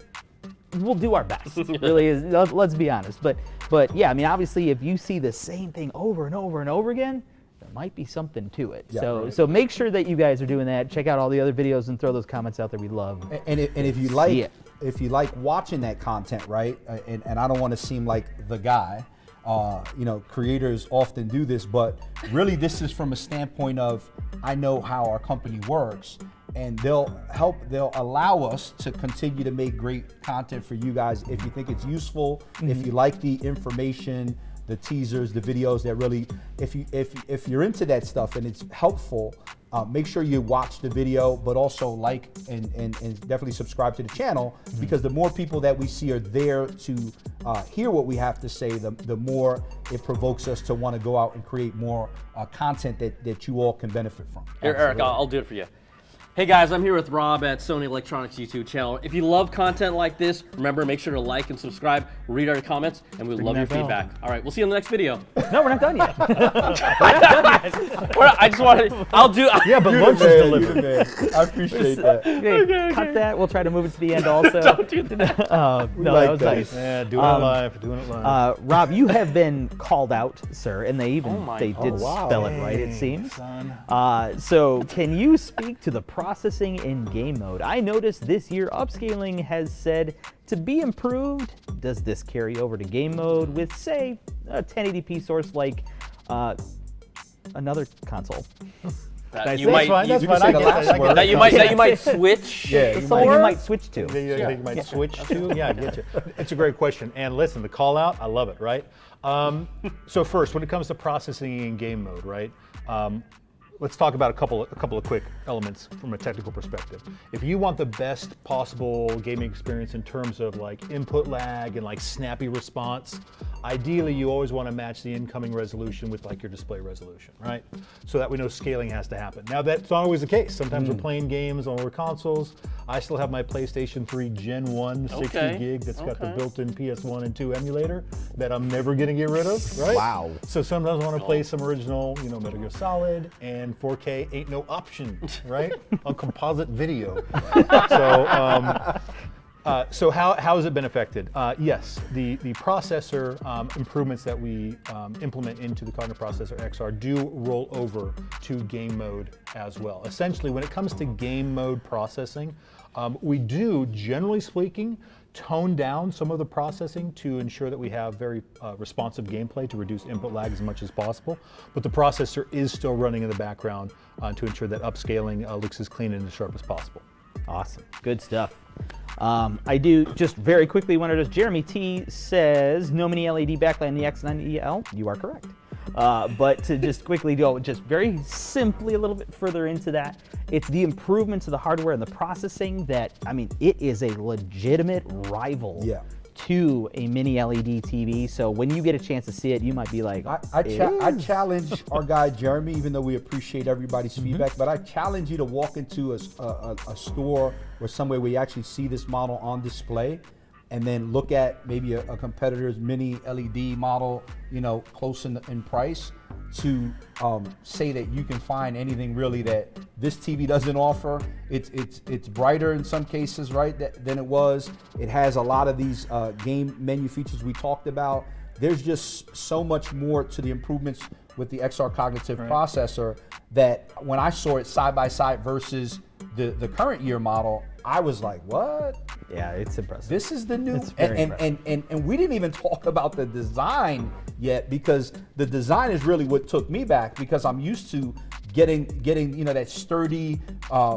We'll do our best. Really is. Let's be honest. But yeah, I mean, obviously, if you see the same thing over and over and over again, there might be something to it. Yeah, so make sure that you guys are doing that. Check out all the other videos and throw those comments out there. We love. And if you like, if you like watching that content, right? And I don't want to seem like the guy. You know, creators often do this, but really this is from a standpoint of, I know how our company works, and they'll allow us to continue to make great content for you guys if you think it's useful, if you like the information, the teasers, the videos that really, if you're into that stuff and it's helpful, make sure you watch the video, but also like and definitely subscribe to the channel, because the more people that we see are there to hear what we have to say, the more it provokes us to want to go out and create more content that you all can benefit from. Here, Eric, I'll do it for you. Hey guys, I'm here with Rob at Sony Electronics YouTube channel. If you love content like this, remember, make sure to like and subscribe, read our comments, and we love your feedback. All right, we'll see you in the next video. No, we're not done yet. I just wanted, I'll do. Yeah, but lunch is delivered. I appreciate that. Okay, cut that. We'll try to move it to the end also. Don't do that. No, like that was that. nice. Yeah, doing it live, doing it live. Rob, you have been called out, sir, and they even did wow. spell it right, it seems. Son. So can you speak to the processing in game mode? I noticed this year upscaling has said to be improved. Does this carry over to game mode with, say, a 1080p source like another console? That You might switch. Yeah, Something you might switch to. You might switch to? Yeah, I get you. It's a great question. And listen, the call out, I love it, right? So first, when it comes to processing in game mode, right? Let's talk about a couple of quick elements from a technical perspective. If you want the best possible gaming experience in terms of like input lag and like snappy response, ideally you always want to match the incoming resolution with like your display resolution, right? So that we know scaling has to happen. Now that's not always the case. Sometimes we're playing games on older consoles. I still have my PlayStation 3 Gen 1 60 gig that's got the built-in PS1 and 2 emulator that I'm never gonna get rid of, right? Wow. So sometimes I want to play some original, you know, Metal Gear Solid, and 4K ain't no option, right? On composite video. So how has it been affected? Yes, the processor improvements that we implement into the Cognitive Processor XR do roll over to game mode as well. Essentially, when it comes to game mode processing, we do, generally speaking, tone down some of the processing to ensure that we have very responsive gameplay to reduce input lag as much as possible. But the processor is still running in the background to ensure that upscaling looks as clean and as sharp as possible. Awesome, good stuff. I do just very quickly want to just, Jeremy T says no mini LED backlight in the X90L. You are correct. But to just quickly go just very simply a little bit further into that, it's the improvements to the hardware and the processing that, I mean, it is a legitimate rival to a mini LED TV. So when you get a chance to see it, you might be like, I challenge our guy Jeremy, even though we appreciate everybody's feedback, but I challenge you to walk into a store or somewhere where you actually see this model on display, and then look at maybe a competitor's mini LED model, you know, close in price, to say that you can find anything really that this TV doesn't offer. It's brighter in some cases, right, than it was. It has a lot of these game menu features we talked about. There's just so much more to the improvements with the XR Cognitive processor that when I saw it side by side versus the current year model, I was like, what? yeah, it's impressive. This is the new, It's very and we didn't even talk about the design yet, because the design is really what took me back, because I'm used to getting you know, that sturdy,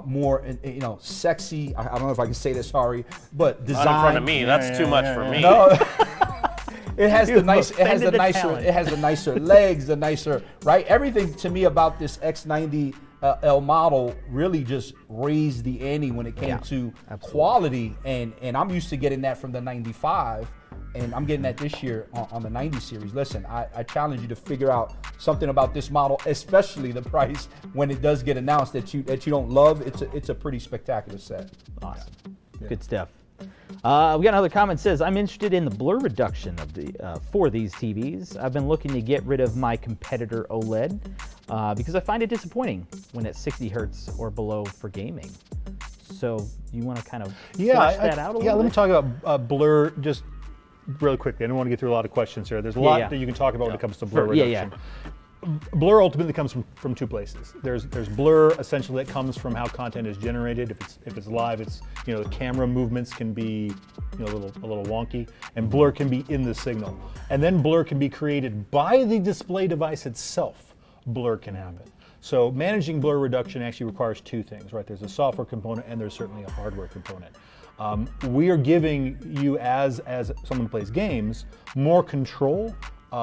more, you know, sexy, I don't know if I can say this, sorry, but design. Not in front of me, that's too much for me. No. It has You the nice. It has the offended the nicer. talent. It has the nicer legs. The nicer, right? Everything to me about this X90L model really just raised the ante when it came to quality. And I'm used to getting that from the 95. and I'm getting that this year on the 90 series. Listen, I challenge you to figure out something about this model, especially the price when it does get announced that you don't love. It's a pretty spectacular set. Awesome. Good stuff. We got another comment that says, I'm interested in the blur reduction of the for these TVs. I've been looking to get rid of my competitor OLED because I find it disappointing when it's 60 hertz or below for gaming. So you want to kind of flesh that out a little bit? Yeah, let me talk about blur just really quickly. I don't want to get through a lot of questions here. There's a lot that you can talk about when it comes to blur reduction. Blur ultimately comes from two places. There's blur essentially that comes from how content is generated. If it's live, it's the camera movements can be a little wonky, and blur can be in the signal. And then blur can be created by the display device itself. Blur can happen. So managing blur reduction actually requires two things, right? There's a software component and there's certainly a hardware component. We are giving you as someone who plays games more control.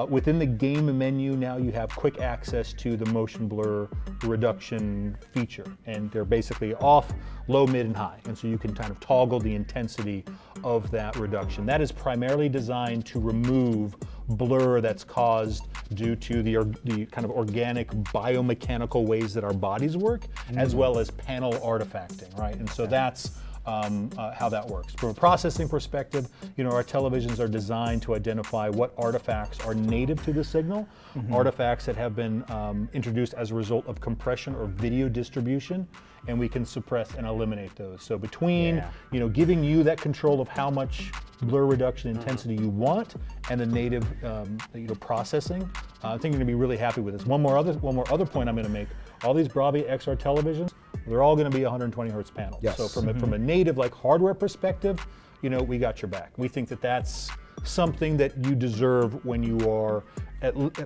Within the game menu now you have quick access to the motion blur reduction feature, and they're basically off, low, mid, and high, and so you can kind of toggle the intensity of that reduction. That is primarily designed to remove blur that's caused due to the kind of organic biomechanical ways that our bodies work, as well as panel artifacting, right? And so that's how that works. From a processing perspective, our televisions are designed to identify what artifacts are native to the signal, artifacts that have been introduced as a result of compression or video distribution, and we can suppress and eliminate those. So between giving you that control of how much blur reduction intensity you want and the native processing, I think you're going to be really happy with this. One more other point I'm going to make. All these BRAVIA XR televisions, they're all going to be 120 hertz panels. Yes. So from a native hardware perspective, we got your back. We think that that's something that you deserve when you are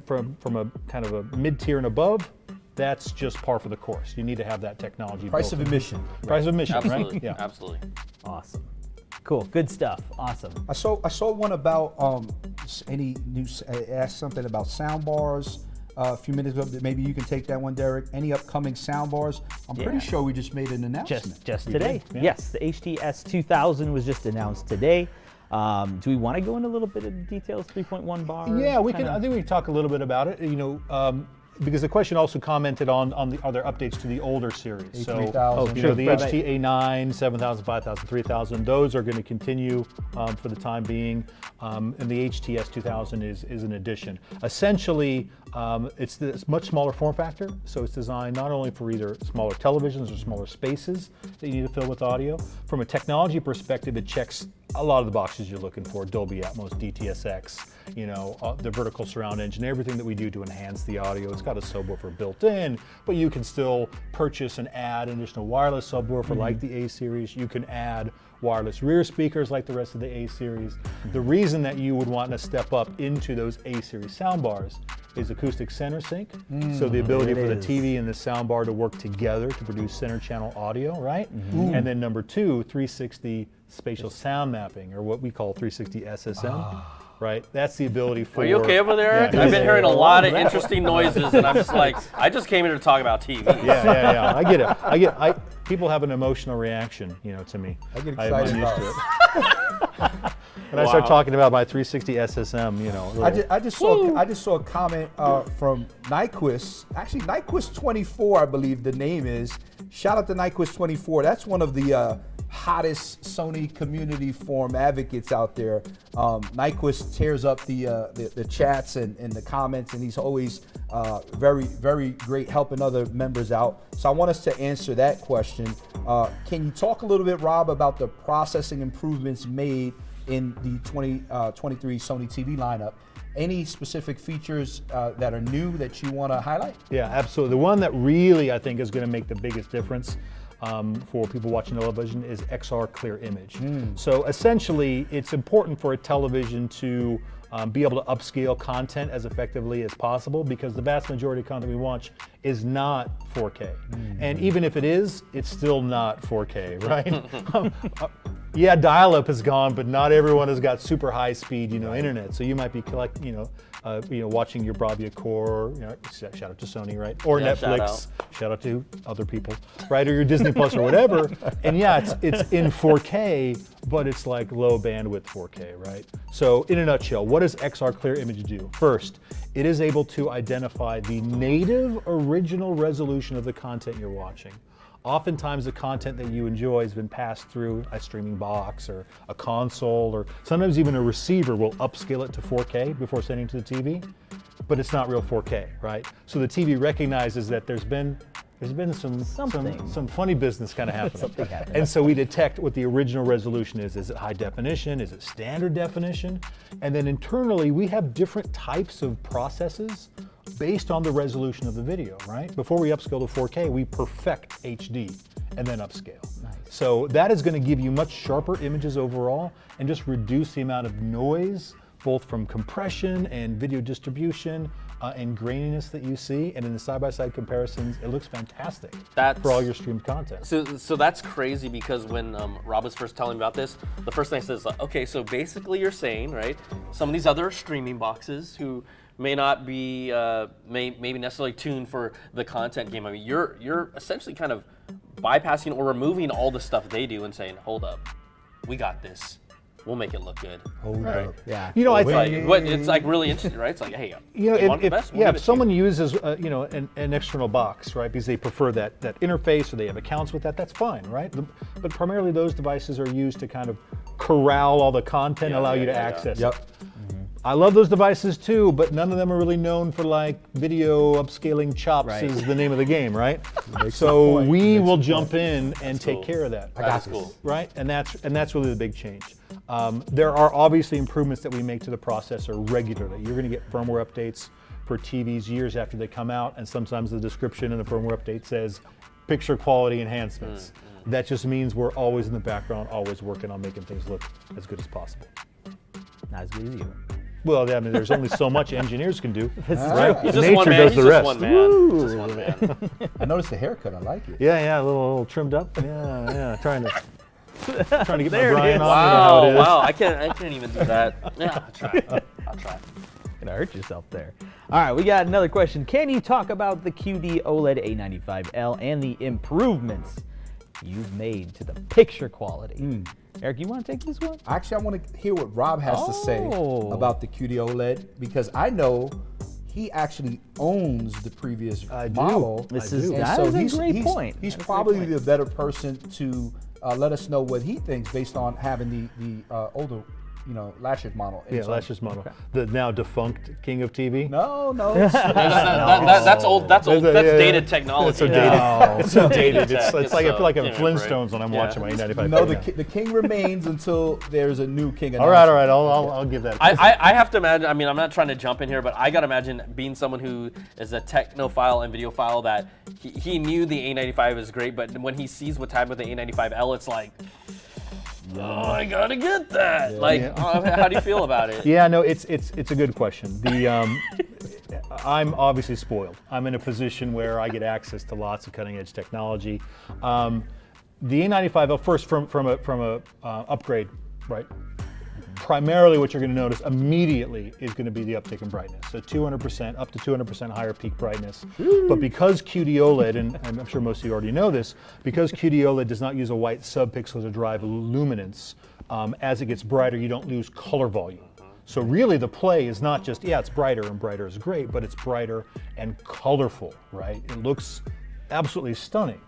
from a kind of a mid-tier and above. That's just par for the course. You need to have that technology. Price of admission. Price of admission, Absolutely. right? Yeah. Absolutely. Awesome. Cool. Good stuff. Awesome. I saw one about any new. Asked something about sound bars a few minutes ago. Maybe you can take that one, Derek. Any upcoming sound bars? I'm pretty sure we just made an announcement. Just today. Yeah. Yes, the HTS 2000 was just announced today. Do we want to go into a little bit of details? 3.1 bar. Yeah, we can. I think we can talk a little bit about it. Because the question also commented on the other updates to the older series. So, the HT A9, 7000, 5000, 3000, those are going to continue for the time being, and the HTS 2000 is an addition. Essentially, it's this much smaller form factor, so it's designed not only for either smaller televisions or smaller spaces that you need to fill with audio. From a technology perspective, it checks a lot of the boxes you're looking for: Dolby Atmos, DTSX, the vertical surround engine, everything that we do to enhance the audio. It's got a subwoofer built in, but you can still purchase and add additional wireless subwoofer like the A series. You can add wireless rear speakers like the rest of the A series. The reason that you would want to step up into those A series soundbars is acoustic center sync. So the ability for the TV and the soundbar to work together to produce center channel audio, right? And then number two, 360 spatial sound mapping, or what we call 360 SSM. Right, that's the ability for. Are you okay over there? I've been hearing a lot of interesting noises, and I'm just like, I just came here to talk about TV. Yeah. I get it. People have an emotional reaction, to me. I get excited about it. And I start talking about my 360 SSM, I just saw a comment from Nyquist. Actually, Nyquist 24, I believe the name is. Shout out to Nyquist 24. That's one of the hottest Sony community forum advocates out there. Nyquist tears up the chats and the comments, and he's always very, very great helping other members out. So I want us to answer that question. Can you talk a little bit, Rob, about the processing improvements made in the 2023 Sony TV lineup? Any specific features that are new that you want to highlight? Yeah, absolutely. The one that really I think is going to make the biggest difference for people watching television is XR clear image. So essentially, it's important for a television to be able to upscale content as effectively as possible, because the vast majority of content we watch is not 4K. And even if it is, it's still not 4K, right? yeah, dial-up is gone, but not everyone has got super high speed, internet. So you might be watching your BRAVIA Core, shout out to Sony, right? Or Yeah, Netflix, shout out to other people, right? Or your Disney Plus or whatever. And yeah, it's in 4K, but it's like low bandwidth 4K, right? So in a nutshell, what does XR Clear Image do? First, it is able to identify the native original resolution of the content you're watching. Oftentimes the content that you enjoy has been passed through a streaming box or a console, or sometimes even a receiver will upscale it to 4K before sending to the TV, but it's not real 4K, right? So the TV recognizes that there's been some funny business kind of happening. And so we detect what the original resolution is. Is it high definition? Is it standard definition? And then internally, we have different types of processes based on the resolution of the video, right? Before we upscale to 4K, we perfect HD and then upscale. Nice. So that is going to give you much sharper images overall and just reduce the amount of noise, both from compression and video distribution and graininess that you see. And in the side-by-side comparisons, it looks fantastic for all your streamed content. So that's crazy, because when Rob was first telling me about this, the first thing I said is, okay, so basically you're saying, right, some of these other streaming boxes who may not be maybe necessarily tuned for the content game. I mean, you're essentially kind of bypassing or removing all the stuff they do and saying, hold up, we got this. We'll make it look good. Hold up. Yeah. It's like really interesting, right? It's like, hey, if someone uses an external box, right, because they prefer that interface or they have accounts with that, that's fine, right? But primarily those devices are used to kind of corral all the content, allow you to access it. I love those devices too, but none of them are really known for like video upscaling chops is the name of the game, right? So we will jump in and take care of that. That's cool. Right? And that's really the big change. There are obviously improvements that we make to the processor regularly. You're going to get firmware updates for TVs years after they come out, and sometimes the description in the firmware update says picture quality enhancements. That just means we're always in the background, always working on making things look as good as possible. Not as good as you. Well, I mean, there's only so much engineers can do. Right? He's just Nature one man. does He's the just rest. one man. He's just one man. I noticed the haircut. I like it. Yeah, a little trimmed up. Yeah, trying to get my There it Brian is. on. Wow, I can't even do that. Yeah, I'll try. Gonna hurt yourself there. All right, we got another question. Can you talk about the QD-OLED A95L and the improvements you've made to the picture quality? Eric, you want to take this one? Actually, I want to hear what Rob has to say about the QD-OLED, because I know he actually owns the previous model. That is a great point. He's probably the better person to let us know what he thinks based on having the older, Lashes model. Yeah, Lashes model. Okay. The now defunct king of TV. No. That's old. That's dated technology. It's so dated. It's so dated. It's like I feel like I'm Flintstones when I'm watching my A95. No, the king remains until there's a new king. All right. I'll give that. I have to imagine. I mean, I'm not trying to jump in here, but I gotta imagine being someone who is a technophile and videophile that he knew the A95 is great, but when he sees what's happened with the A95L, it's like, oh, I gotta get that. How do you feel about it? Yeah, no, it's a good question. I'm obviously spoiled. I'm in a position where I get access to lots of cutting edge technology. The A95L, first from a upgrade, right? Primarily what you're going to notice immediately is going to be the uptick in brightness. So 200%, up to 200% higher peak brightness. But because QD-OLED, and I'm sure most of you already know this, because QD-OLED does not use a white subpixel to drive luminance, as it gets brighter, you don't lose color volume. So really the play is not just, it's brighter and brighter is great, but it's brighter and colorful, right? It looks absolutely stunning.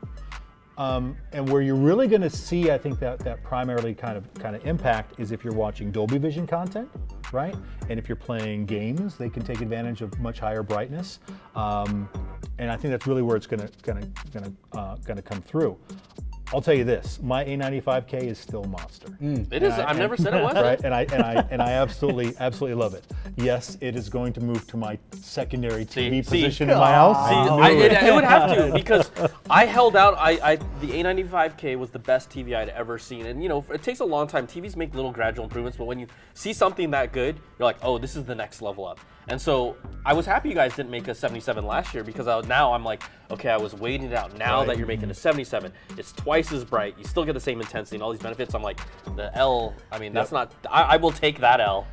And where you're really going to see, I think, that primarily kind of impact is if you're watching Dolby Vision content, right? And if you're playing games, they can take advantage of much higher brightness. And I think that's really where it's going to come through. I'll tell you this: my A95K is still a monster. It is. I've never said it was. Right, and I absolutely love it. Yes, it is going to move to my secondary TV position in my house. It would have to, because I held out. The A95K was the best TV I'd ever seen, and it takes a long time. TVs make little gradual improvements, but when you see something that good, you're like, oh, this is the next level up. And so I was happy you guys didn't make a 77 last year, because now I'm like, okay, I was waiting it out. Now that you're making a 77, it's twice twice as bright. You still get the same intensity and all these benefits. I'm like, the L, I mean, that's not, I will take that L.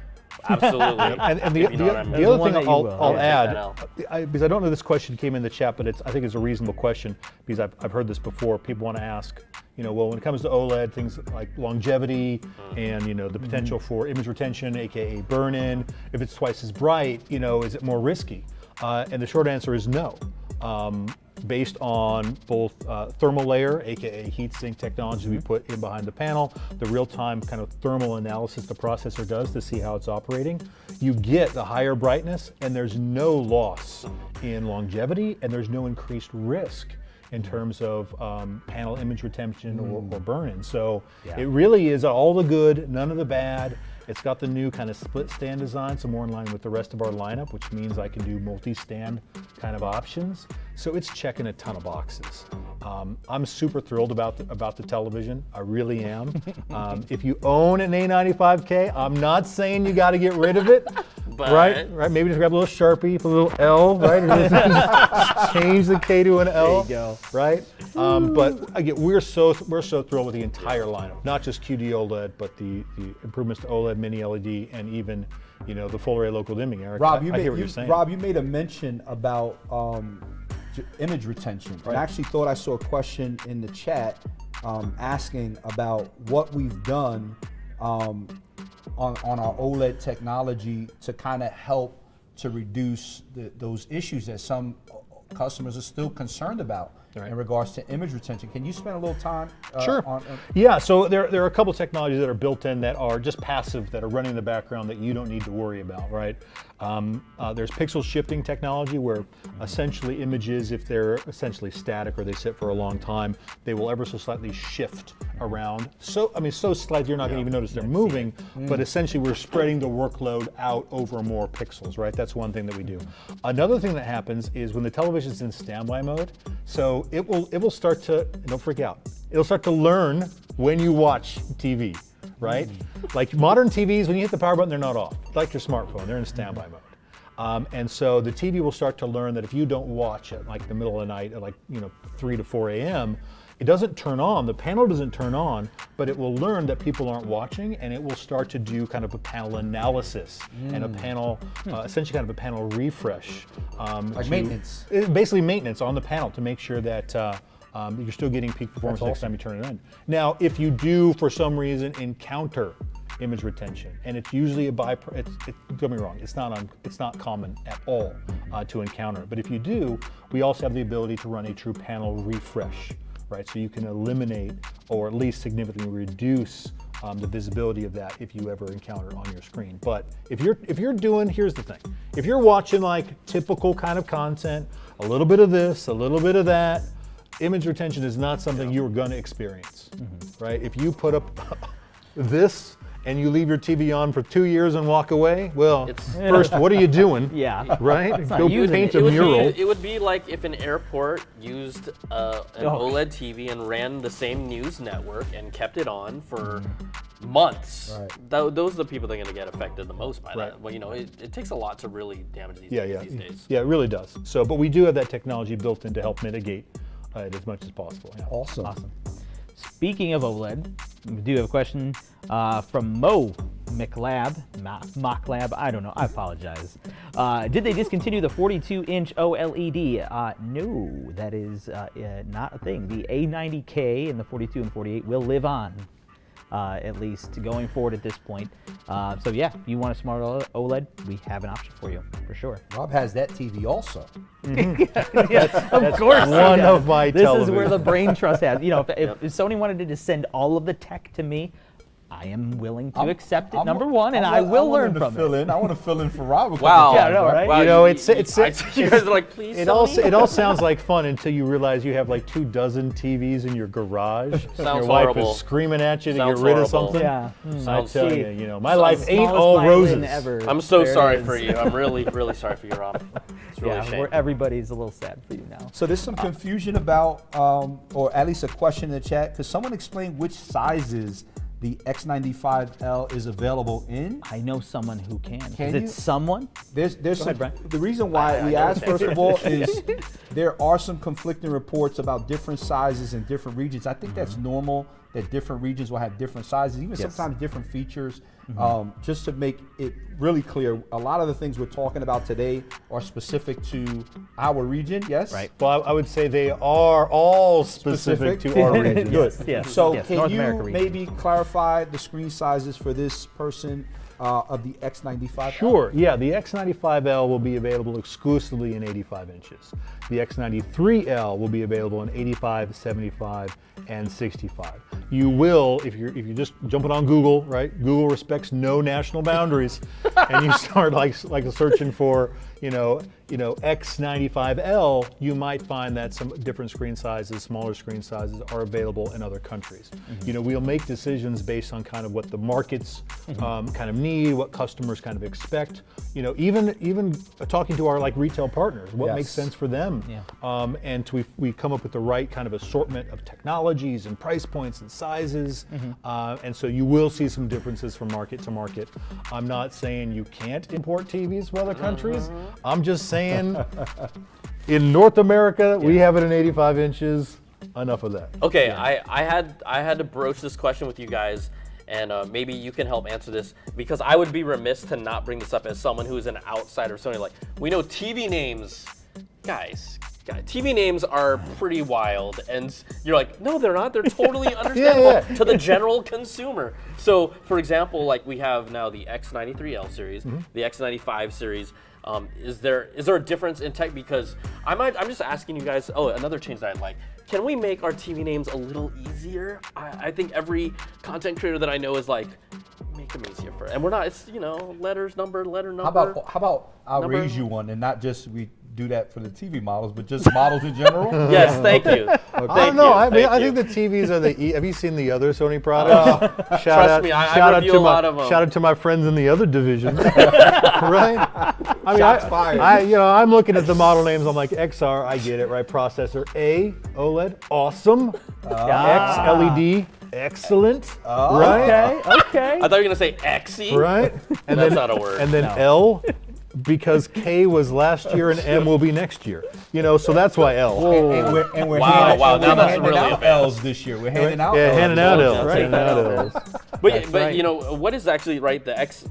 Absolutely. And the If you know what I mean. other one thing that you will. I'll Yeah, add, because I don't know this question came in the chat, but I think it's a reasonable question because I've heard this before. People want to ask, well, when it comes to OLED, things like longevity and the potential for image retention, aka burn-in. If it's twice as bright, is it more risky? And the short answer is no. Based on both thermal layer, aka heat sink technology we put in behind the panel, the real-time kind of thermal analysis the processor does to see how it's operating, you get the higher brightness and there's no loss in longevity and there's no increased risk in terms of panel image retention or burn-in. So it really is all the good, none of the bad. It's got the new kind of split stand design, so more in line with the rest of our lineup, which means I can do multi-stand kind of options. So it's checking a ton of boxes. I'm super thrilled about the television. I really am. If you own an A95K, I'm not saying you got to get rid of it. But Right. Maybe just grab a little Sharpie, put a little L, right? Change the K to an L. There you go. Right. But again, we're so thrilled with the entire lineup, not just QD-OLED, but the improvements to OLED, Mini LED, and even the full array local dimming. Eric, Rob, I hear what you're saying. Rob, you made a mention about image retention. And I actually thought I saw a question in the chat asking about what we've done on our OLED technology to kind of help to reduce those issues that some customers are still concerned about in regards to image retention. Can you spend a little time Sure. on Yeah, so there are a couple technologies that are built in that are just passive, that are running in the background that you don't need to worry about, right? There's pixel shifting technology where essentially images, if they're essentially static or they sit for a long time, they will ever so slightly shift around. So slight you're not going to even notice they're moving, but essentially we're spreading the workload out over more pixels, right? That's one thing that we do. Another thing that happens is when the television's in standby mode, so it will start to, don't freak out, it'll start to learn when you watch TV, right? Like modern TVs, when you hit the power button, they're not off. Like your smartphone, they're in standby mode. And so the TV will start to learn that if you don't watch at like the middle of the night at 3 to 4 a.m., it doesn't turn on, the panel doesn't turn on, but it will learn that people aren't watching and it will start to do kind of a panel analysis and a panel, essentially kind of a panel refresh. like maintenance? Basically maintenance on the panel to make sure that you're still getting peak performance next time you turn it on. Now, if you do, for some reason, encounter image retention, and it's usually a don't get me wrong, it's not common at all to encounter. But if you do, we also have the ability to run a true panel refresh, right? So you can eliminate or at least significantly reduce the visibility of that if you ever encounter it on your screen. But if you're doing, here's the thing, if you're watching like typical kind of content, a little bit of this, a little bit of that, image retention is not something you're going to experience, right? If you put up this and you leave your TV on for 2 years and walk away, well, first, what are you doing? Yeah. Right? not Go using paint it. a mural. It would be like if an airport used an OLED TV and ran the same news network and kept it on for months. Right. Those are the people that are going to get affected the most by Right. that. Well, it takes a lot to really damage these these days. Yeah, it really does. So, but we do have that technology built in to help mitigate it as much as possible. Yeah. Awesome. Speaking of OLED, we do have a question from Mo Mocklab. I don't know. I apologize. Did they discontinue the 42-inch OLED? No, that is not a thing. The A90K and the 42 and 48 will live on, at least going forward at this point. So yeah, if you want a smart OLED, we have an option for you, for sure. Rob has that TV also. Of course. One of my This televisions. is where the brain trust has. If Sony wanted to send all of the tech to me, I am willing to accept it, number one, and I will learn from it. I want to fill in for Rob. Wow. Yeah, I know, right? Wow, it's you guys are like, please, it Sony? all sounds like fun until you realize you have like 24 TVs in your garage. Sounds your wife horrible. is screaming at you to Sounds get rid of horrible. something. Yeah. I Sounds tell See, you, my life ain't Smallest all violin roses. ever. I'm so There it sorry is. for you. I'm really, really sorry for you, Rob. It's really a Yeah, shame. everybody's a little sad for you now. So there's some confusion about, or at least a question in the chat. Could someone explain which sizes the X95L is available in. I know someone who can. Can Is it you? someone? There's Go some, ahead, Brian. the reason why we asked, first of all, is there are some conflicting reports about different sizes in different regions. I think that's normal that different regions will have different sizes, even sometimes different features. Just to make it really clear, a lot of the things we're talking about today are specific to our region, yes? Right. Well, I would say they are all specific to our region. Good. Yes, So yes, can North you America region. maybe clarify the screen sizes for this person of the X95? Sure, yeah, the X95L will be available exclusively in 85 inches. The X93L will be available in 85, 75, and 65. You will, if you're just jumping on Google, right? Google respects no national boundaries, and you start like searching for, X95L, you might find that some different screen sizes, smaller screen sizes are available in other countries. We'll make decisions based on kind of what the markets kind of need, what customers kind of expect. Even talking to our retail partners, what makes sense for them, and we come up with the right kind of assortment of technologies and price points and sizes, and so you will see some differences from market to market. I'm not saying you can't import TVs from other countries. I'm just saying in North America, we have it in 85 inches. Enough of that. Okay, I had to broach this question with you guys, and maybe you can help answer this, because I would be remiss to not bring this up as someone who is an outsider of Sony. Like, we know TV names, guys, TV names are pretty wild, and you're like, no, they're not. They're totally understandable to the general consumer. So, for example, like we have now the X93L series, the X95 series. Is there a difference in tech? Because I'm just asking you guys. Oh, another change that I'd like. Can we make our TV names a little easier? I think every content creator that I know is like, make them easier for. And we're not. It's letters, number, letter, number. How about I'll raise you one, and not just we do that for the TV models, but just models in general? Yes, thank you. I don't know. I think the TVs are the. Have you seen the other Sony products? Trust me, I review a lot of them. Shout out to my friends in the other divisions, right? I mean, Shots fired. I'm looking at the model names. I'm like, XR, I get it, right? Processor A, OLED, awesome. X, LED, excellent. Right? Okay. I thought you were gonna say Xy. Right? And That's then, not a word. And then L, because K was last year and M will be next year. So that's why L. And we're Wow, now that's handing really out advanced. L's this year. We're handing out Yeah, L's. handing out L's. Right. Handing out L's. But what is actually right? The X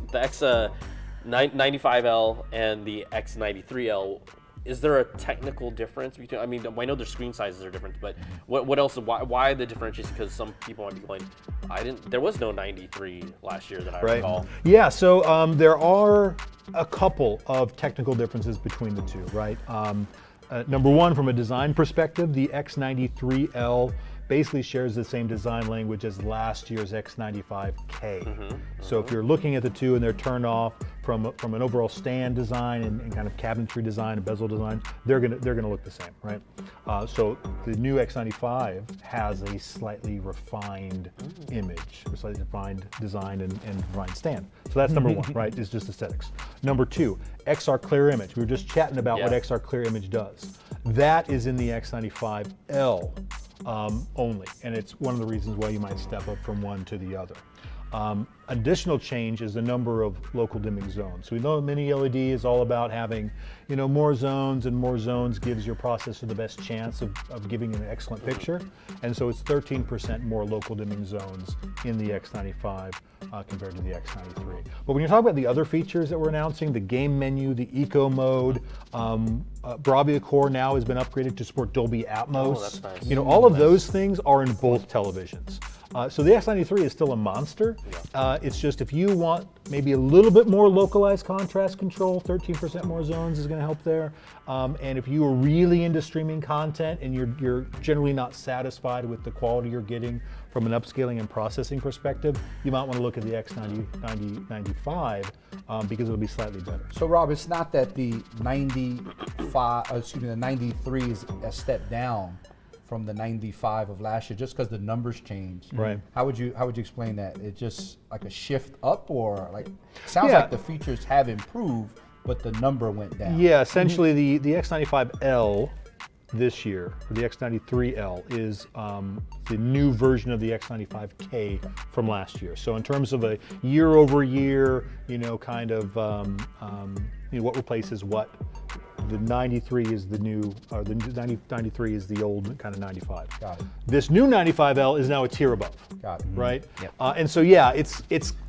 95L and the X93L. Is there a technical difference between? I mean, I know their screen sizes are different, but what else? Why the differentiation? Because some people might be going, there was no 93 last year that I recall. Yeah, so there are a couple of technical differences between the two, right? Number one, from a design perspective, the X93L basically shares the same design language as last year's X95K. So if you're looking at the two and they're turned off from an overall stand design and kind of cabinetry design and bezel design, they're gonna look the same, right? So the new X95 has a slightly refined image, a slightly refined design and refined stand. So that's number one, right? It's just aesthetics. Number two, XR Clear Image. We were just chatting about what XR Clear Image does. That is in the X95L. Only, and it's one of the reasons why you might step up from one to the other. Additional change is the number of local dimming zones. So we know mini LED is all about having, more zones, and more zones gives your processor the best chance of giving an excellent picture. And so it's 13% more local dimming zones in the X95 compared to the X93. But when you're talking about the other features that we're announcing, the game menu, the eco mode, BRAVIA Core now has been upgraded to support Dolby Atmos. Oh, that's nice. All of those things are in both televisions. So the X93 is still a monster. It's just if you want maybe a little bit more localized contrast control, 13% more zones is going to help there. And if you are really into streaming content and you're generally not satisfied with the quality you're getting from an upscaling and processing perspective, you might want to look at the X95 because it'll be slightly better. So Rob, it's not that the 93 is a step down from the 95 of last year, just because the numbers changed. Right. How would you explain that? It's just like a shift up, or sounds like the features have improved, but the number went down. Yeah, essentially the X95L this year, for the X93L, is the new version of the X95K from last year. So in terms of a year-over-year, kind of what replaces what, the 93 is the new, or the 93 is the old kind of 95. Got it. This new 95L is now a tier above. Got it. Right? Yep. And so yeah, it's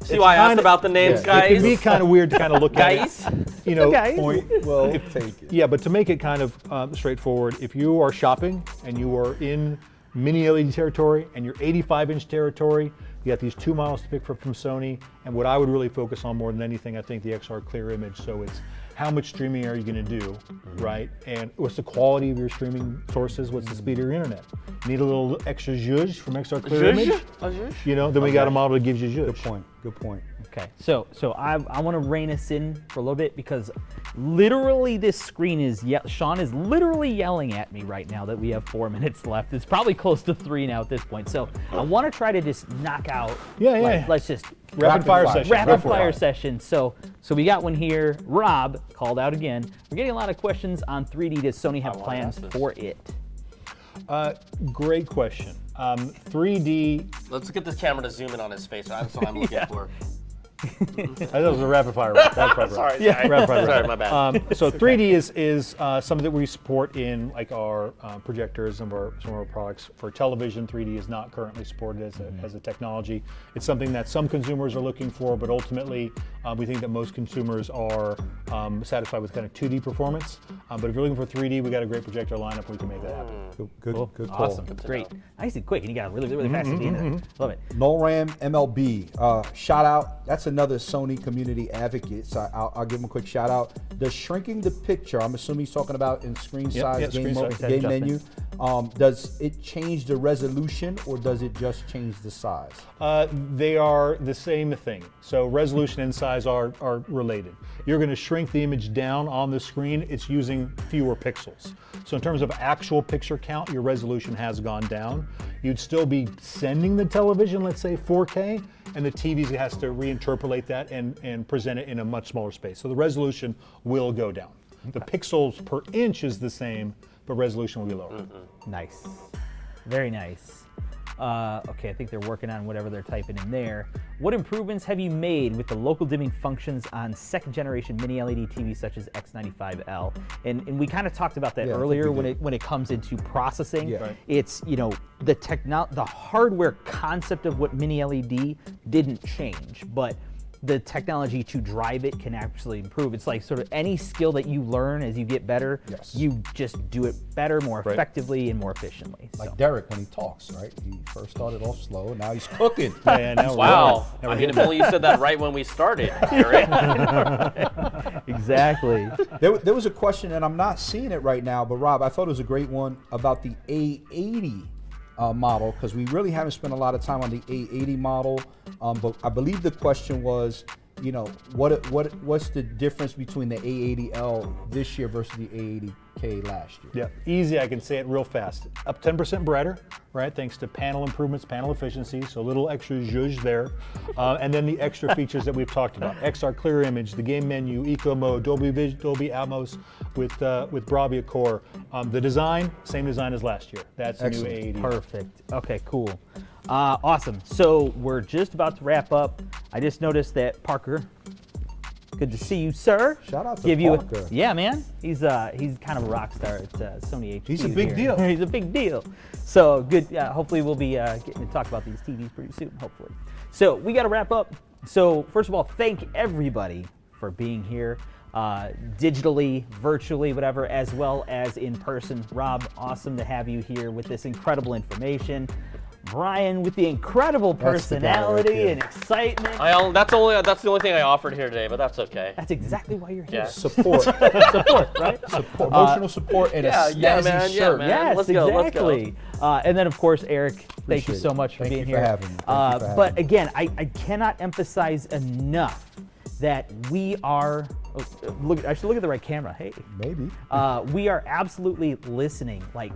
See why I asked about the names, guys? It can be kind of weird to kind of look at Guys? it. Guys. Point well taken. Yeah, but to make it kind of straightforward, if you are shopping and you are in mini LED territory and you're 85-inch territory, you got these two models to pick from Sony. And what I would really focus on more than anything, I think the XR Clear Image. So it's how much streaming are you going to do, right? And what's the quality of your streaming sources? What's the speed of your internet? You need a little extra zhuzh from XR Clear Image? Then we got a model that gives you zhuzh. Good point. Good point. Okay, so I want to rein us in for a little bit because literally this screen is, Sean is literally yelling at me right now that we have 4 minutes left. It's probably close to 3 now at this point. So I want to try to just knock out, let's just Rapid fire session. Rapid fire session. So we got one here. Rob called out again. We're getting a lot of questions on 3D. Does Sony have plans for it? Great question. 3D. Let's get this camera to zoom in on his face. That's what I'm looking for. That was a rapid fire. Sorry, my bad. So 3D is something that we support in like our projectors and some of our products. For television, 3D is not currently supported as a technology. It's something that some consumers are looking for, but ultimately we think that most consumers are satisfied with kind of 2D performance. But if you're looking for 3D, we got a great projector lineup. We can make that happen. Good call. Awesome. Great. Nice and quick, and you got really, really fast at the end of it. Love it. NoRam MLB, shout out. That's another Sony community advocate, so I'll give him a quick shout out. Does shrinking the picture, I'm assuming he's talking about in screen size, screen size. game menu, does it change the resolution or does it just change the size? They are the same thing. So resolution and size are related. You're going to shrink the image down on the screen. It's using fewer pixels. So in terms of actual picture count, your resolution has gone down. You'd still be sending the television, let's say 4K, and the TV has to reinterpolate that and present it in a much smaller space. So the resolution will go down. The pixels per inch is the same, but resolution will be lower. Nice. Very nice. Okay, I think they're working on whatever they're typing in there. What improvements have you made with the local dimming functions on second generation mini LED TVs such as X95L? And we kind of talked about that earlier when it comes into processing. Yeah. Right. It's, the hardware concept of what mini LED didn't change, but the technology to drive it can actually improve. It's like sort of any skill that you learn as you get better, you just do it better, more effectively, and more efficiently. Like Derek when he talks, right? He first started off slow, and now he's cooking. Wow. I mean, if only you said that right when we started, Eric. Exactly. There was a question, and I'm not seeing it right now, but Rob, I thought it was a great one about the A80 model, because we really haven't spent a lot of time on the A80 model, but I believe the question was, what's the difference between the A80L this year versus the A80K last year? Yeah, easy. I can say it real fast. Up 10% brighter, right? Thanks to panel improvements, panel efficiency, so a little extra zhuzh there. And then the extra features that we've talked about. XR Clear Image, the game menu, Eco Mode, Dolby Atmos with BRAVIA Core. The design, same design as last year. That's the new A80. Perfect. Okay, cool. Awesome. So we're just about to wrap up. I just noticed that Parker, good to see you, sir. Shout out to Parker. Yeah, man. He's kind of a rock star at Sony HQ. He's a big deal. He's a big deal. So good. Hopefully we'll be getting to talk about these TVs pretty soon, hopefully. So we got to wrap up. So first of all, thank everybody for being here. Digitally, virtually, whatever, as well as in person. Rob, awesome to have you here with this incredible information. Brian with the incredible personality and excitement. That's the only thing I offered here today, but that's okay. That's exactly why you're here. Yeah. Support. Support, right? Support, emotional support, and a snazzy shirt. Man. Yes, Let's go. exactly. And then, of course, Eric, thank you so much for being here. Thank you for having me. But again, I cannot emphasize enough that we are, I should look at the right camera. Hey. Maybe. We are absolutely listening. Like,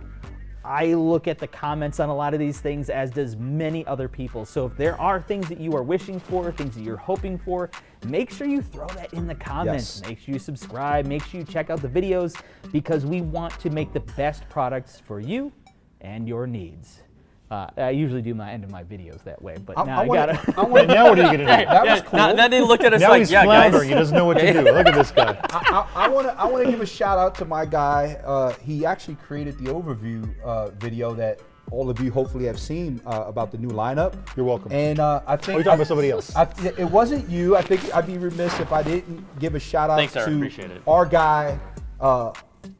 I look at the comments on a lot of these things, as does many other people. So if there are things that you are wishing for, things that you're hoping for, make sure you throw that in the comments. Yes. Make sure you subscribe, make sure you check out the videos, because we want to make the best products for you and your needs. I usually do end of my videos that way, but now I gotta. And now what are you gonna do? That was cool. Now they looked at us Now like, he's yeah, floundering. guys. He doesn't know what to do. Look at this guy. I want to give a shout out to my guy. He actually created the overview video that all of you hopefully have seen about the new lineup. You're welcome. And I think you're talking about somebody else. It wasn't you. I think I'd be remiss if I didn't give a shout out Thanks, sir. to Appreciate it. our guy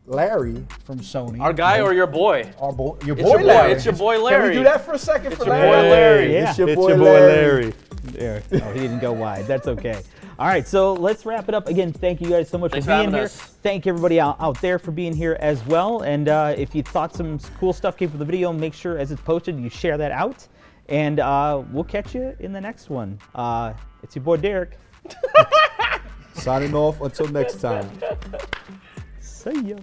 Larry from Sony. Our guy or your boy? Our boy, your It's boy your boy. Larry. It's your boy Can Larry. we do that for a second for your Larry? boy Larry. Yeah. It's your It's boy your boy Larry. Larry. There. Oh, he didn't go wide. That's okay. All right, so let's wrap it up. Again, thank you guys so much Thanks for for being having here. us. Thank everybody out there for being here as well. And if you thought some cool stuff came from the video, make sure as it's posted, you share that out. And we'll catch you in the next one. It's your boy Derek. Signing off until next time. See ya.